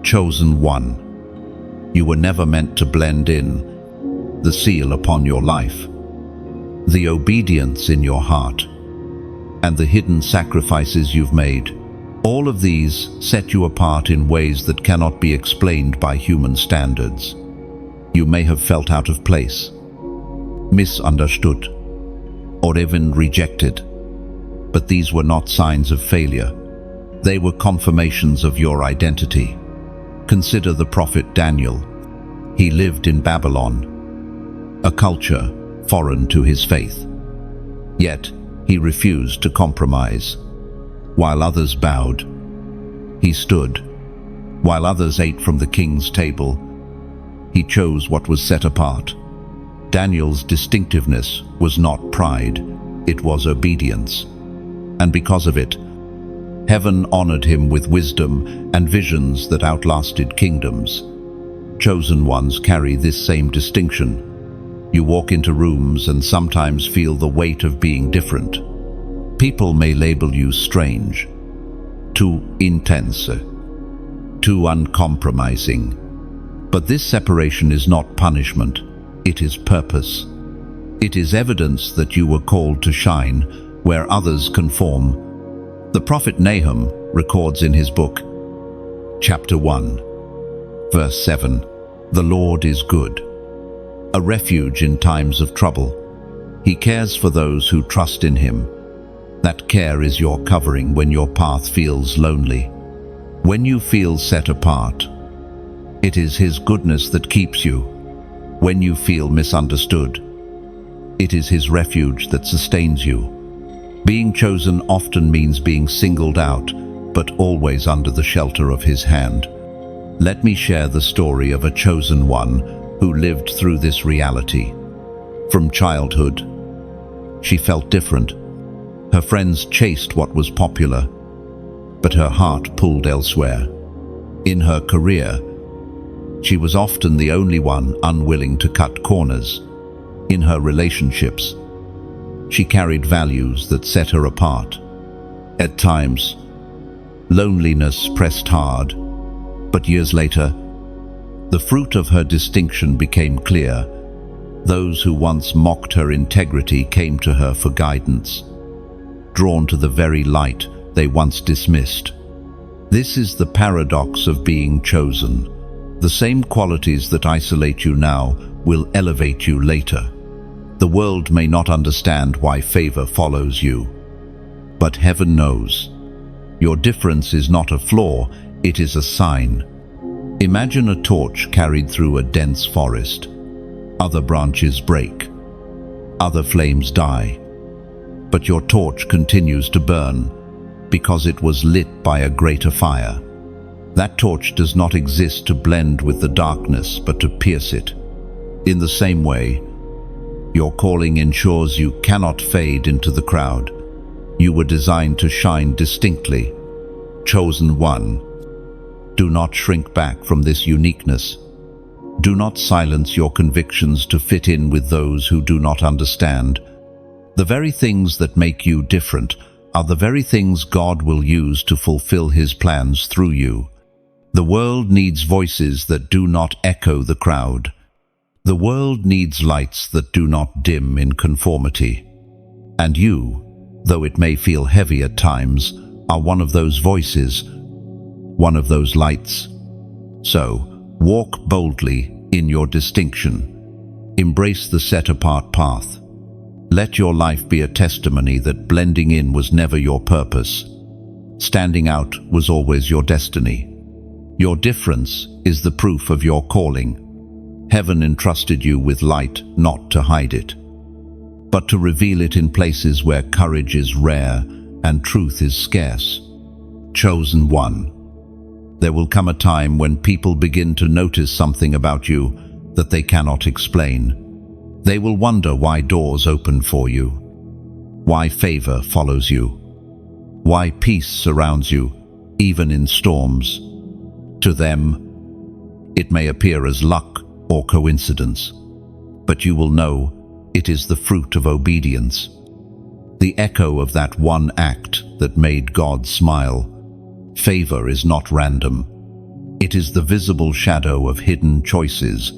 Chosen one. You were never meant to blend in. The seal upon your life, the obedience in your heart, and the hidden sacrifices you've made. All of these set you apart in ways that cannot be explained by human standards. You may have felt out of place, misunderstood, or even rejected. But these were not signs of failure. They were confirmations of your identity. Consider the prophet Daniel. He lived in Babylon, a culture foreign to his faith. Yet, he refused to compromise. While others bowed, he stood. While others ate from the king's table, he chose what was set apart. Daniel's distinctiveness was not pride, it was obedience. And because of it, heaven honored him with wisdom and visions that outlasted kingdoms. Chosen ones carry this same distinction. You walk into rooms and sometimes feel the weight of being different. People may label you strange, too intense, too uncompromising. But this separation is not punishment, it is purpose. It is evidence that you were called to shine where others conform. The prophet Nahum records in his book, chapter 1, verse 7, "The Lord is good, a refuge in times of trouble. He cares for those who trust in him." That care is your covering when your path feels lonely. When you feel set apart, it is his goodness that keeps you. When you feel misunderstood, it is his refuge that sustains you. Being chosen often means being singled out, but always under the shelter of his hand. Let me share the story of a chosen one who lived through this reality. From childhood, she felt different. Her friends chased what was popular, but her heart pulled elsewhere. In her career, she was often the only one unwilling to cut corners. In her relationships, she carried values that set her apart. At times, loneliness pressed hard, but years later, the fruit of her distinction became clear. Those who once mocked her integrity came to her for guidance, drawn to the very light they once dismissed. This is the paradox of being chosen. The same qualities that isolate you now will elevate you later. The world may not understand why favor follows you, but heaven knows. Your difference is not a flaw, it is a sign. Imagine a torch carried through a dense forest. Other branches break, other flames die, but your torch continues to burn because it was lit by a greater fire. That torch does not exist to blend with the darkness, but to pierce it. In the same way, your calling ensures you cannot fade into the crowd. You were designed to shine distinctly. Chosen one. Do not shrink back from this uniqueness. Do not silence your convictions to fit in with those who do not understand. The very things that make you different are the very things God will use to fulfill His plans through you. The world needs voices that do not echo the crowd. The world needs lights that do not dim in conformity. And you, though it may feel heavy at times, are one of those voices, one of those lights. So, walk boldly in your distinction. Embrace the set-apart path. Let your life be a testimony that blending in was never your purpose. Standing out was always your destiny. Your difference is the proof of your calling. Heaven entrusted you with light not to hide it, but to reveal it in places where courage is rare and truth is scarce. Chosen one. There will come a time when people begin to notice something about you that they cannot explain. They will wonder why doors open for you, why favor follows you, why peace surrounds you, even in storms. To them, it may appear as luck or coincidence, but you will know it is the fruit of obedience, the echo of that one act that made God smile. Favor is not random. It is the visible shadow of hidden choices.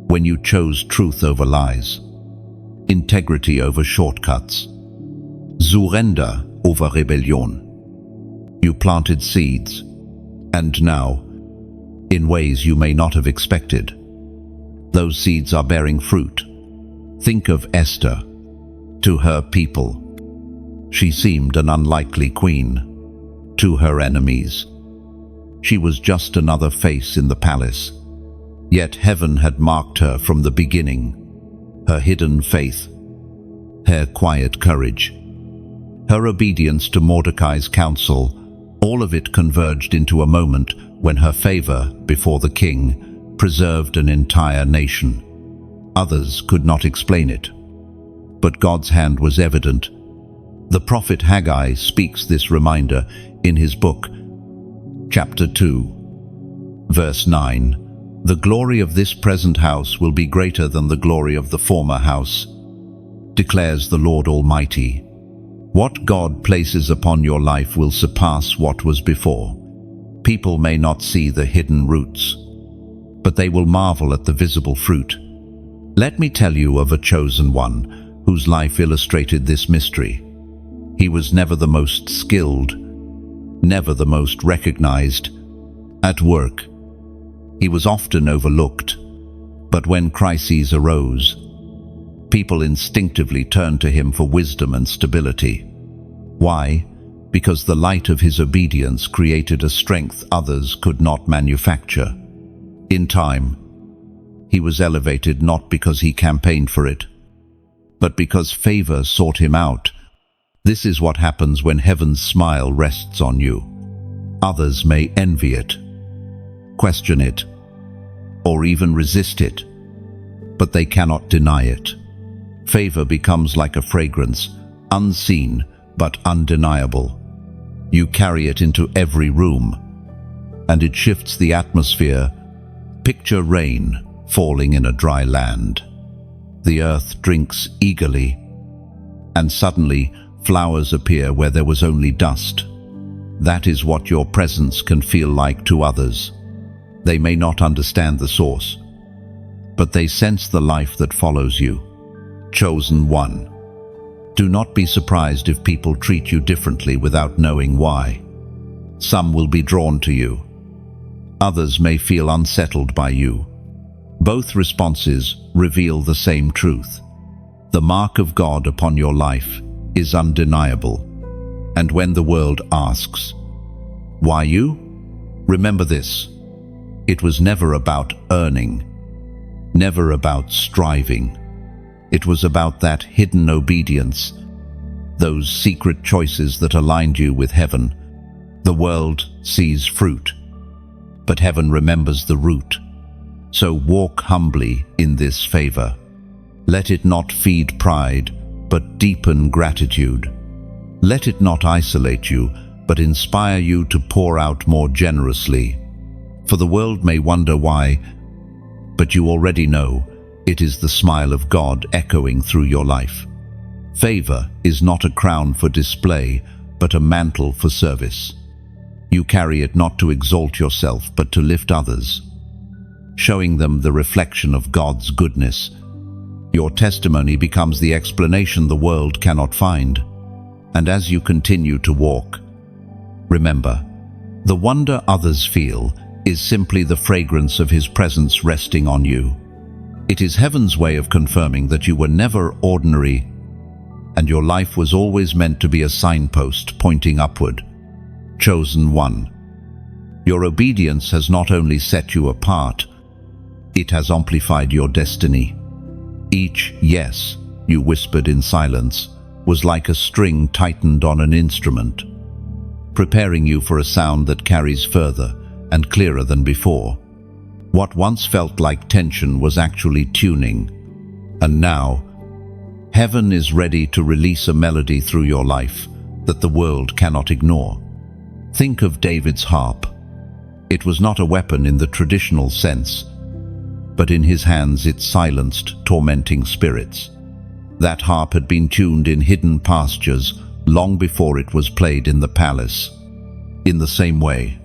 When you chose truth over lies, integrity over shortcuts, surrender over rebellion, you planted seeds, and now, in ways you may not have expected, those seeds are bearing fruit. Think of Esther. To her people, she seemed an unlikely queen. To her enemies, she was just another face in the palace. Yet heaven had marked her from the beginning. Her hidden faith, her quiet courage, her obedience to Mordecai's counsel, all of it converged into a moment when her favor before the king preserved an entire nation. Others could not explain it, but God's hand was evident. The prophet Haggai speaks this reminder in his book, chapter 2, verse 9. The glory of this present house will be greater than the glory of the former house, declares the Lord Almighty. What God places upon your life will surpass what was before. People may not see the hidden roots, but they will marvel at the visible fruit. Let me tell you of a chosen one whose life illustrated this mystery. He was never the most skilled, never the most recognized. At work, he was often overlooked, but when crises arose, people instinctively turned to him for wisdom and stability. Why? Because the light of his obedience created a strength others could not manufacture. In time, he was elevated not because he campaigned for it, but because favor sought him out. This is what happens when heaven's smile rests on you. Others may envy it, question it, or even resist it, but they cannot deny it. Favor becomes like a fragrance, unseen but undeniable. You carry it into every room, and it shifts the atmosphere. Picture rain falling in a dry land. The earth drinks eagerly, and suddenly flowers appear where there was only dust. That is what your presence can feel like to others. They may not understand the source, but they sense the life that follows you. Chosen one. Do not be surprised if people treat you differently without knowing why. Some will be drawn to you. Others may feel unsettled by you. Both responses reveal the same truth. The mark of God upon your life is undeniable. And when the world asks, "Why you?" remember this. It was never about earning, never about striving. It was about that hidden obedience, those secret choices that aligned you with heaven. The world sees fruit, but heaven remembers the root. So walk humbly in this favor. Let it not feed pride, but deepen gratitude. Let it not isolate you, but inspire you to pour out more generously. For the world may wonder why, but you already know it is the smile of God echoing through your life. Favor is not a crown for display, but a mantle for service. You carry it not to exalt yourself, but to lift others, showing them the reflection of God's goodness. Your testimony becomes the explanation the world cannot find. And as you continue to walk, remember, the wonder others feel is simply the fragrance of His presence resting on you. It is heaven's way of confirming that you were never ordinary, and your life was always meant to be a signpost pointing upward. Chosen one. Your obedience has not only set you apart, it has amplified your destiny. Each yes you whispered in silence was like a string tightened on an instrument, preparing you for a sound that carries further and clearer than before. What once felt like tension was actually tuning, and now, heaven is ready to release a melody through your life that the world cannot ignore. Think of David's harp. It was not a weapon in the traditional sense, but in his hands it silenced tormenting spirits. That harp had been tuned in hidden pastures long before it was played in the palace. In the same way,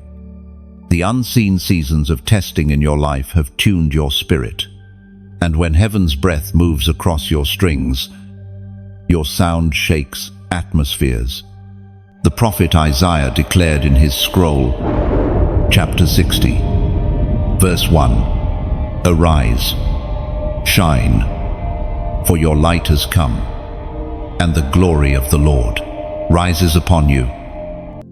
the unseen seasons of testing in your life have tuned your spirit, and when heaven's breath moves across your strings, your sound shakes atmospheres. The prophet Isaiah declared in his scroll, chapter 60, verse 1, "Arise, shine, for your light has come, and the glory of the Lord rises upon you."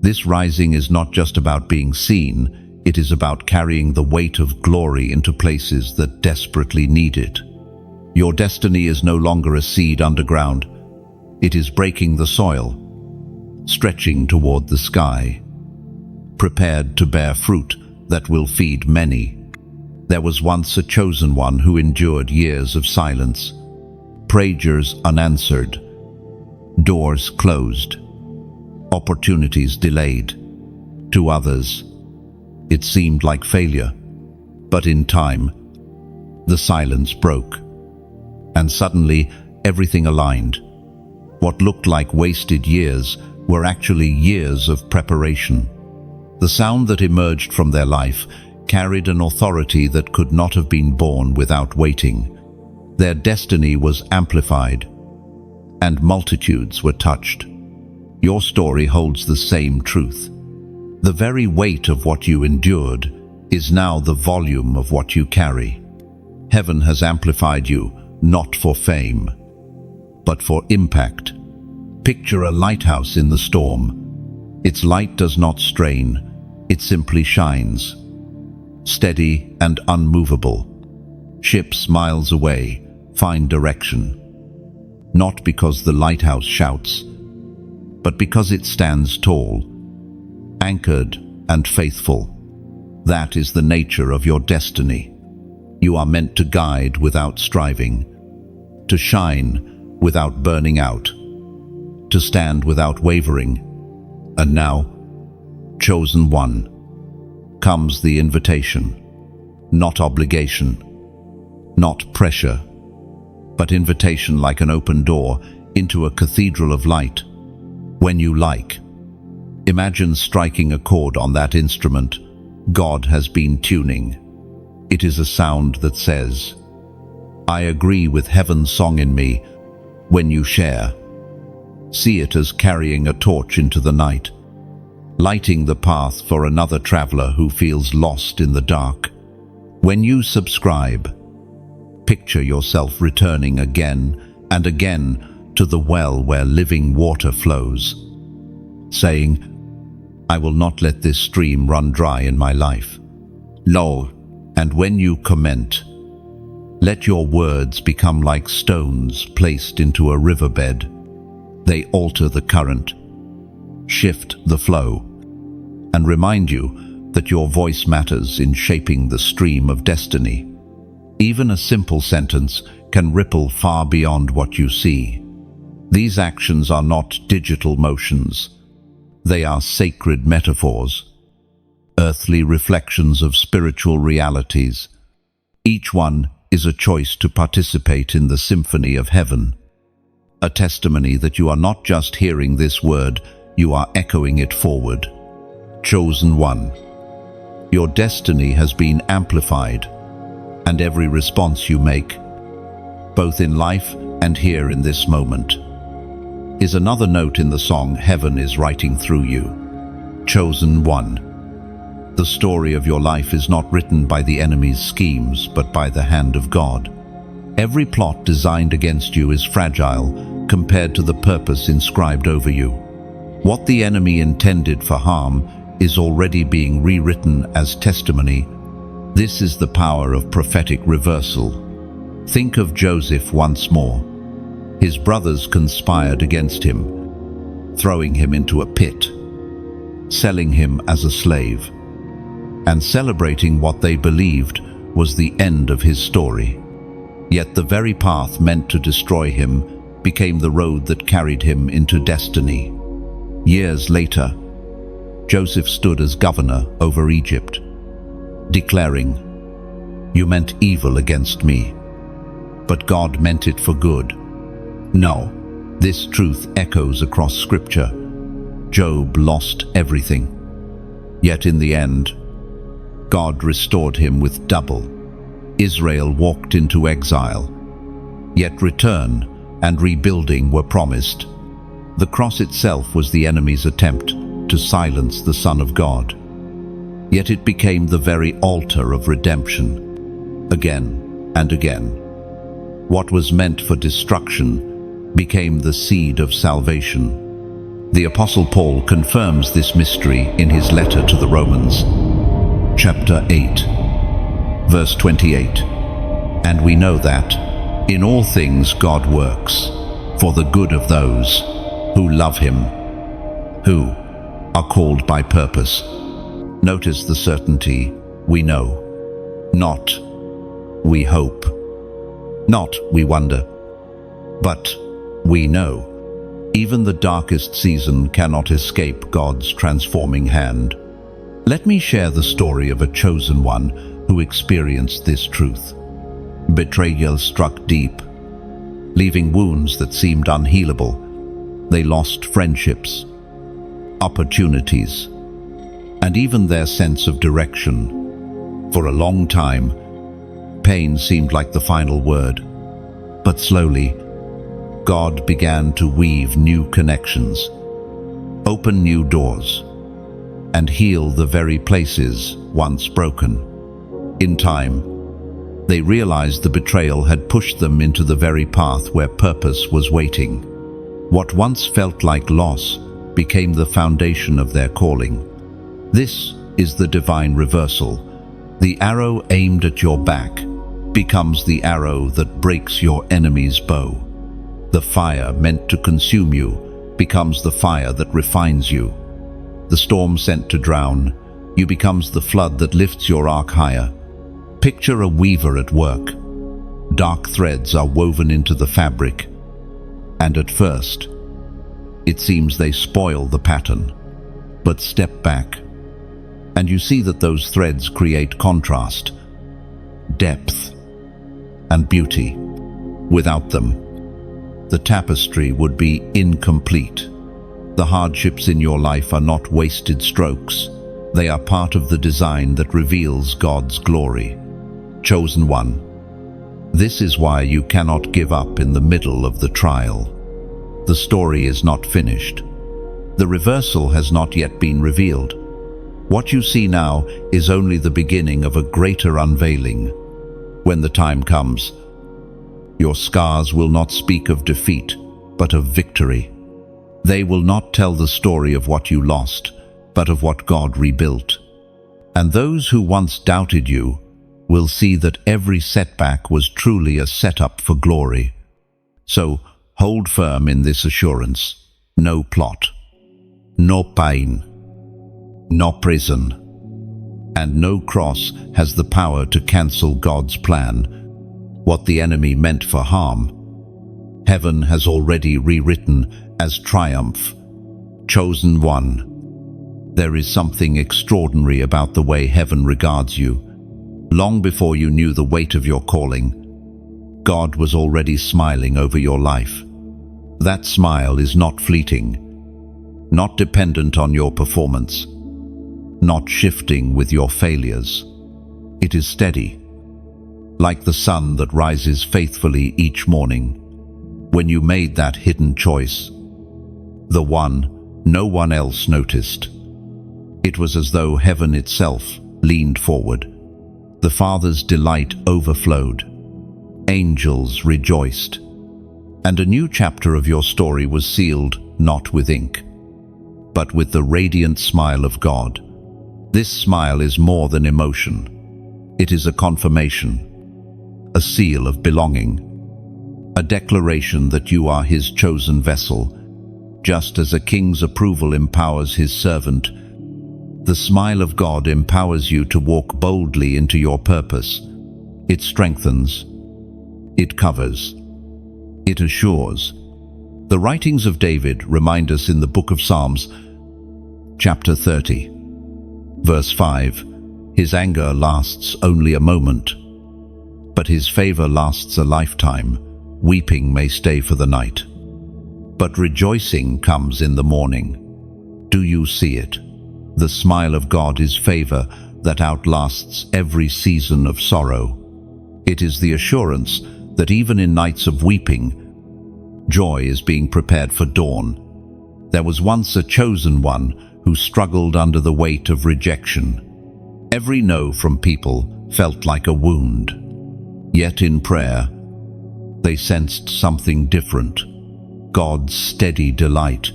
This rising is not just about being seen, it is about carrying the weight of glory into places that desperately need it. Your destiny is no longer a seed underground. It is breaking the soil, stretching toward the sky, prepared to bear fruit that will feed many. There was once a chosen one who endured years of silence, prayers unanswered, doors closed, opportunities delayed. To others, it seemed like failure, but in time, the silence broke, and suddenly everything aligned. What looked like wasted years were actually years of preparation. The sound that emerged from their life carried an authority that could not have been born without waiting. Their destiny was amplified, and multitudes were touched. Your story holds the same truth. The very weight of what you endured is now the volume of what you carry. Heaven has amplified you, not for fame, but for impact. Picture a lighthouse in the storm. Its light does not strain, it simply shines, steady and unmovable. Ships miles away find direction, not because the lighthouse shouts, but because it stands tall, anchored and faithful. That is the nature of your destiny. You are meant to guide without striving, to shine without burning out, to stand without wavering. And now, chosen one, comes the invitation. Not obligation, not pressure, but invitation like an open door into a cathedral of light. When you like, imagine striking a chord on that instrument God has been tuning. It is a sound that says, I agree with heaven's song in me. When you share, see it as carrying a torch into the night, lighting the path for another traveler who feels lost in the dark. When you subscribe, picture yourself returning again and again to the well where living water flows, saying, I will not let this stream run dry in my life. No, and when you comment, let your words become like stones placed into a riverbed. They alter the current, shift the flow, and remind you that your voice matters in shaping the stream of destiny. Even a simple sentence can ripple far beyond what you see. These actions are not digital motions. They are sacred metaphors, earthly reflections of spiritual realities. Each one is a choice to participate in the symphony of heaven. A testimony that you are not just hearing this word, you are echoing it forward. Chosen one. Your destiny has been amplified, and every response you make, both in life and here in this moment, is another note in the song heaven is writing through you. Chosen one. The story of your life is not written by the enemy's schemes, but by the hand of God. Every plot designed against you is fragile compared to the purpose inscribed over you. What the enemy intended for harm is already being rewritten as testimony. This is the power of prophetic reversal. Think of Joseph once more. His brothers conspired against him, throwing him into a pit, selling him as a slave, and celebrating what they believed was the end of his story. Yet the very path meant to destroy him became the road that carried him into destiny. Years later, Joseph stood as governor over Egypt, declaring, "You meant evil against me, but God meant it for good." No, this truth echoes across Scripture. Job lost everything, yet in the end, God restored him with double. Israel walked into exile, yet return and rebuilding were promised. The cross itself was the enemy's attempt to silence the Son of God, yet it became the very altar of redemption. Again and again, what was meant for destruction became the seed of salvation. The Apostle Paul confirms this mystery in his letter to the Romans, chapter 8, verse 28. And we know that in all things God works for the good of those who love him, who are called by purpose. Notice the certainty. We know, not we hope, not we wonder, but we know. Even the darkest season cannot escape God's transforming hand. Let me share the story of a chosen one who experienced this truth. Betrayal struck deep, leaving wounds that seemed unhealable. They lost friendships, opportunities, and even their sense of direction. For a long time, pain seemed like the final word. But slowly, God began to weave new connections, open new doors, and heal the very places once broken. In time, they realized the betrayal had pushed them into the very path where purpose was waiting. What once felt like loss became the foundation of their calling. This is the divine reversal. The arrow aimed at your back becomes the arrow that breaks your enemy's bow. The fire meant to consume you becomes the fire that refines you. The storm sent to drown you becomes the flood that lifts your ark higher. Picture a weaver at work. Dark threads are woven into the fabric, and at first, it seems they spoil the pattern. But step back, and you see that those threads create contrast, depth, and beauty. Without them, the tapestry would be incomplete. The hardships in your life are not wasted strokes. They are part of the design that reveals God's glory. Chosen one. This is why you cannot give up in the middle of the trial. The story is not finished. The reversal has not yet been revealed. What you see now is only the beginning of a greater unveiling. When the time comes, your scars will not speak of defeat, but of victory. They will not tell the story of what you lost, but of what God rebuilt. And those who once doubted you will see that every setback was truly a setup for glory. So hold firm in this assurance. No plot, no pain, no prison, and no cross has the power to cancel God's plan. What the enemy meant for harm, heaven has already rewritten as triumph. Chosen one. There is something extraordinary about the way heaven regards you. Long before you knew the weight of your calling, God was already smiling over your life. That smile is not fleeting, not dependent on your performance, not shifting with your failures. It is steady, like the sun that rises faithfully each morning. When you made that hidden choice, the one no one else noticed, it was as though heaven itself leaned forward. The Father's delight overflowed. Angels rejoiced. And a new chapter of your story was sealed not with ink, but with the radiant smile of God. This smile is more than emotion. It is a confirmation, a seal of belonging, a declaration that you are His chosen vessel. Just as a king's approval empowers his servant, the smile of God empowers you to walk boldly into your purpose. It strengthens, it covers, it assures. The writings of David remind us in the book of Psalms, chapter 30, verse 5, his anger lasts only a moment, but his favor lasts a lifetime. Weeping may stay for the night, but rejoicing comes in the morning. Do you see it? The smile of God is favor that outlasts every season of sorrow. It is the assurance that even in nights of weeping, joy is being prepared for dawn. There was once a chosen one who struggled under the weight of rejection. Every no from people felt like a wound. Yet in prayer, they sensed something different. God's steady delight.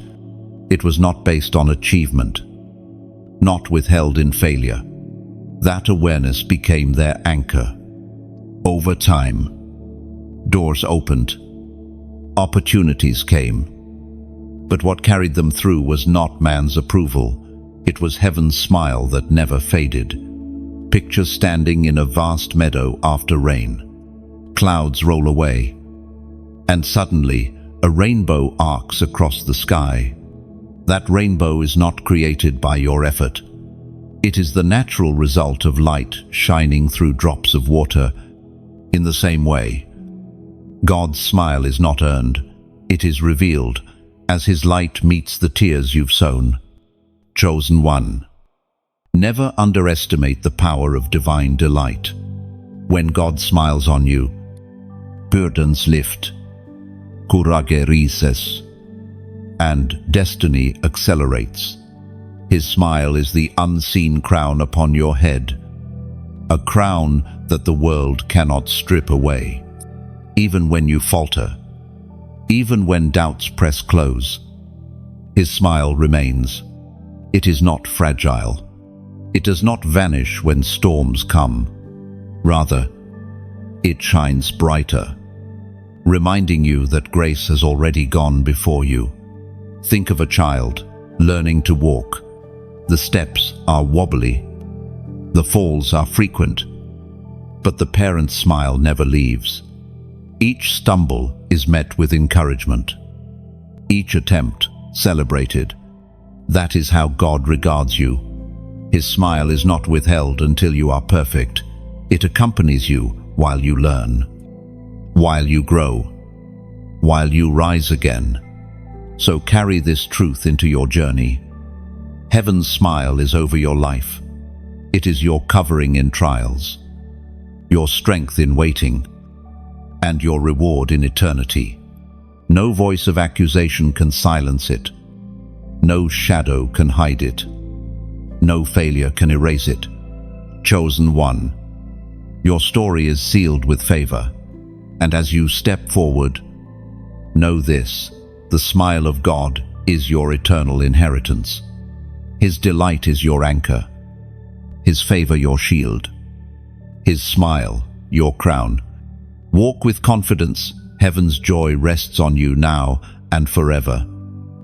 It was not based on achievement, not withheld in failure. That awareness became their anchor. Over time, doors opened, opportunities came. But what carried them through was not man's approval. It was heaven's smile that never faded. Picture standing in a vast meadow after rain. Clouds roll away, and suddenly a rainbow arcs across the sky. That rainbow is not created by your effort. It is the natural result of light shining through drops of water. In the same way, God's smile is not earned, it is revealed as His light meets the tears you've sown. Chosen one. Never underestimate the power of divine delight. When God smiles on you, burdens lift, courage rises, and destiny accelerates. His smile is the unseen crown upon your head, a crown that the world cannot strip away. Even when you falter, even when doubts press close, His smile remains. It is not fragile. It does not vanish when storms come. Rather, it shines brighter, reminding you that grace has already gone before you. Think of a child learning to walk. The steps are wobbly. The falls are frequent. But the parent's smile never leaves. Each stumble is met with encouragement. Each attempt celebrated. That is how God regards you. His smile is not withheld until you are perfect. It accompanies you while you learn, while you grow, while you rise again. So carry this truth into your journey. Heaven's smile is over your life. It is your covering in trials, your strength in waiting, and your reward in eternity. No voice of accusation can silence it. No shadow can hide it. No failure can erase it. Chosen one, your story is sealed with favor. And as you step forward, know this: the smile of God is your eternal inheritance. His delight is your anchor. His favor your shield. His smile your crown. Walk with confidence. Heaven's joy rests on you now and forever.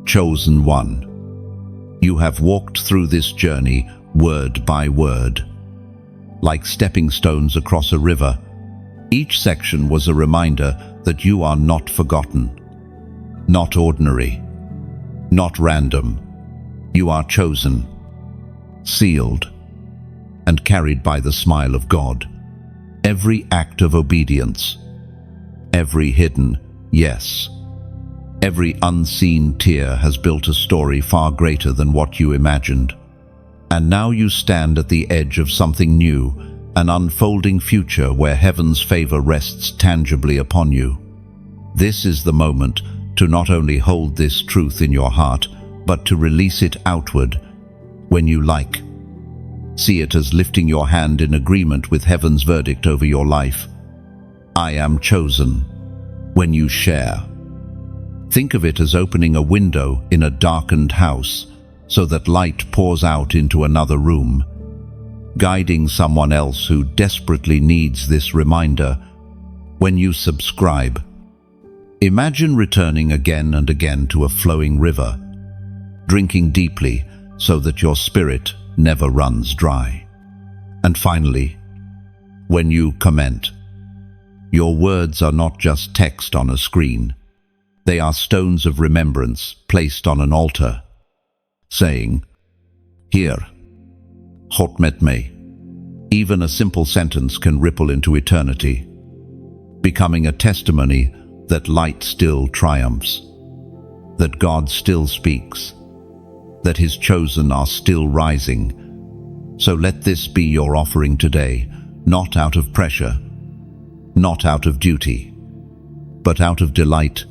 Chosen one, you have walked through this journey word by word. Like stepping stones across a river, each section was a reminder that you are not forgotten, not ordinary, not random. You are chosen, sealed, and carried by the smile of God. Every act of obedience, every hidden yes, every unseen tear has built a story far greater than what you imagined. And now you stand at the edge of something new, an unfolding future where heaven's favor rests tangibly upon you. This is the moment to not only hold this truth in your heart, but to release it outward when you like. See it as lifting your hand in agreement with heaven's verdict over your life. I am chosen. When you share, think of it as opening a window in a darkened house so that light pours out into another room, guiding someone else who desperately needs this reminder. When you subscribe, imagine returning again and again to a flowing river, drinking deeply so that your spirit never runs dry. And finally, when you comment, your words are not just text on a screen. They are stones of remembrance placed on an altar, saying, "Here, hot met me." Even a simple sentence can ripple into eternity, becoming a testimony that light still triumphs, that God still speaks, that His chosen are still rising. So let this be your offering today, not out of pressure, not out of duty, but out of delight,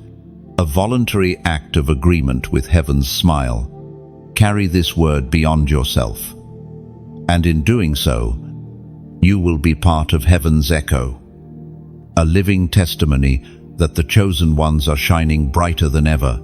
a voluntary act of agreement with heaven's smile. Carry this word beyond yourself, and in doing so, you will be part of heaven's echo, a living testimony that the chosen ones are shining brighter than ever,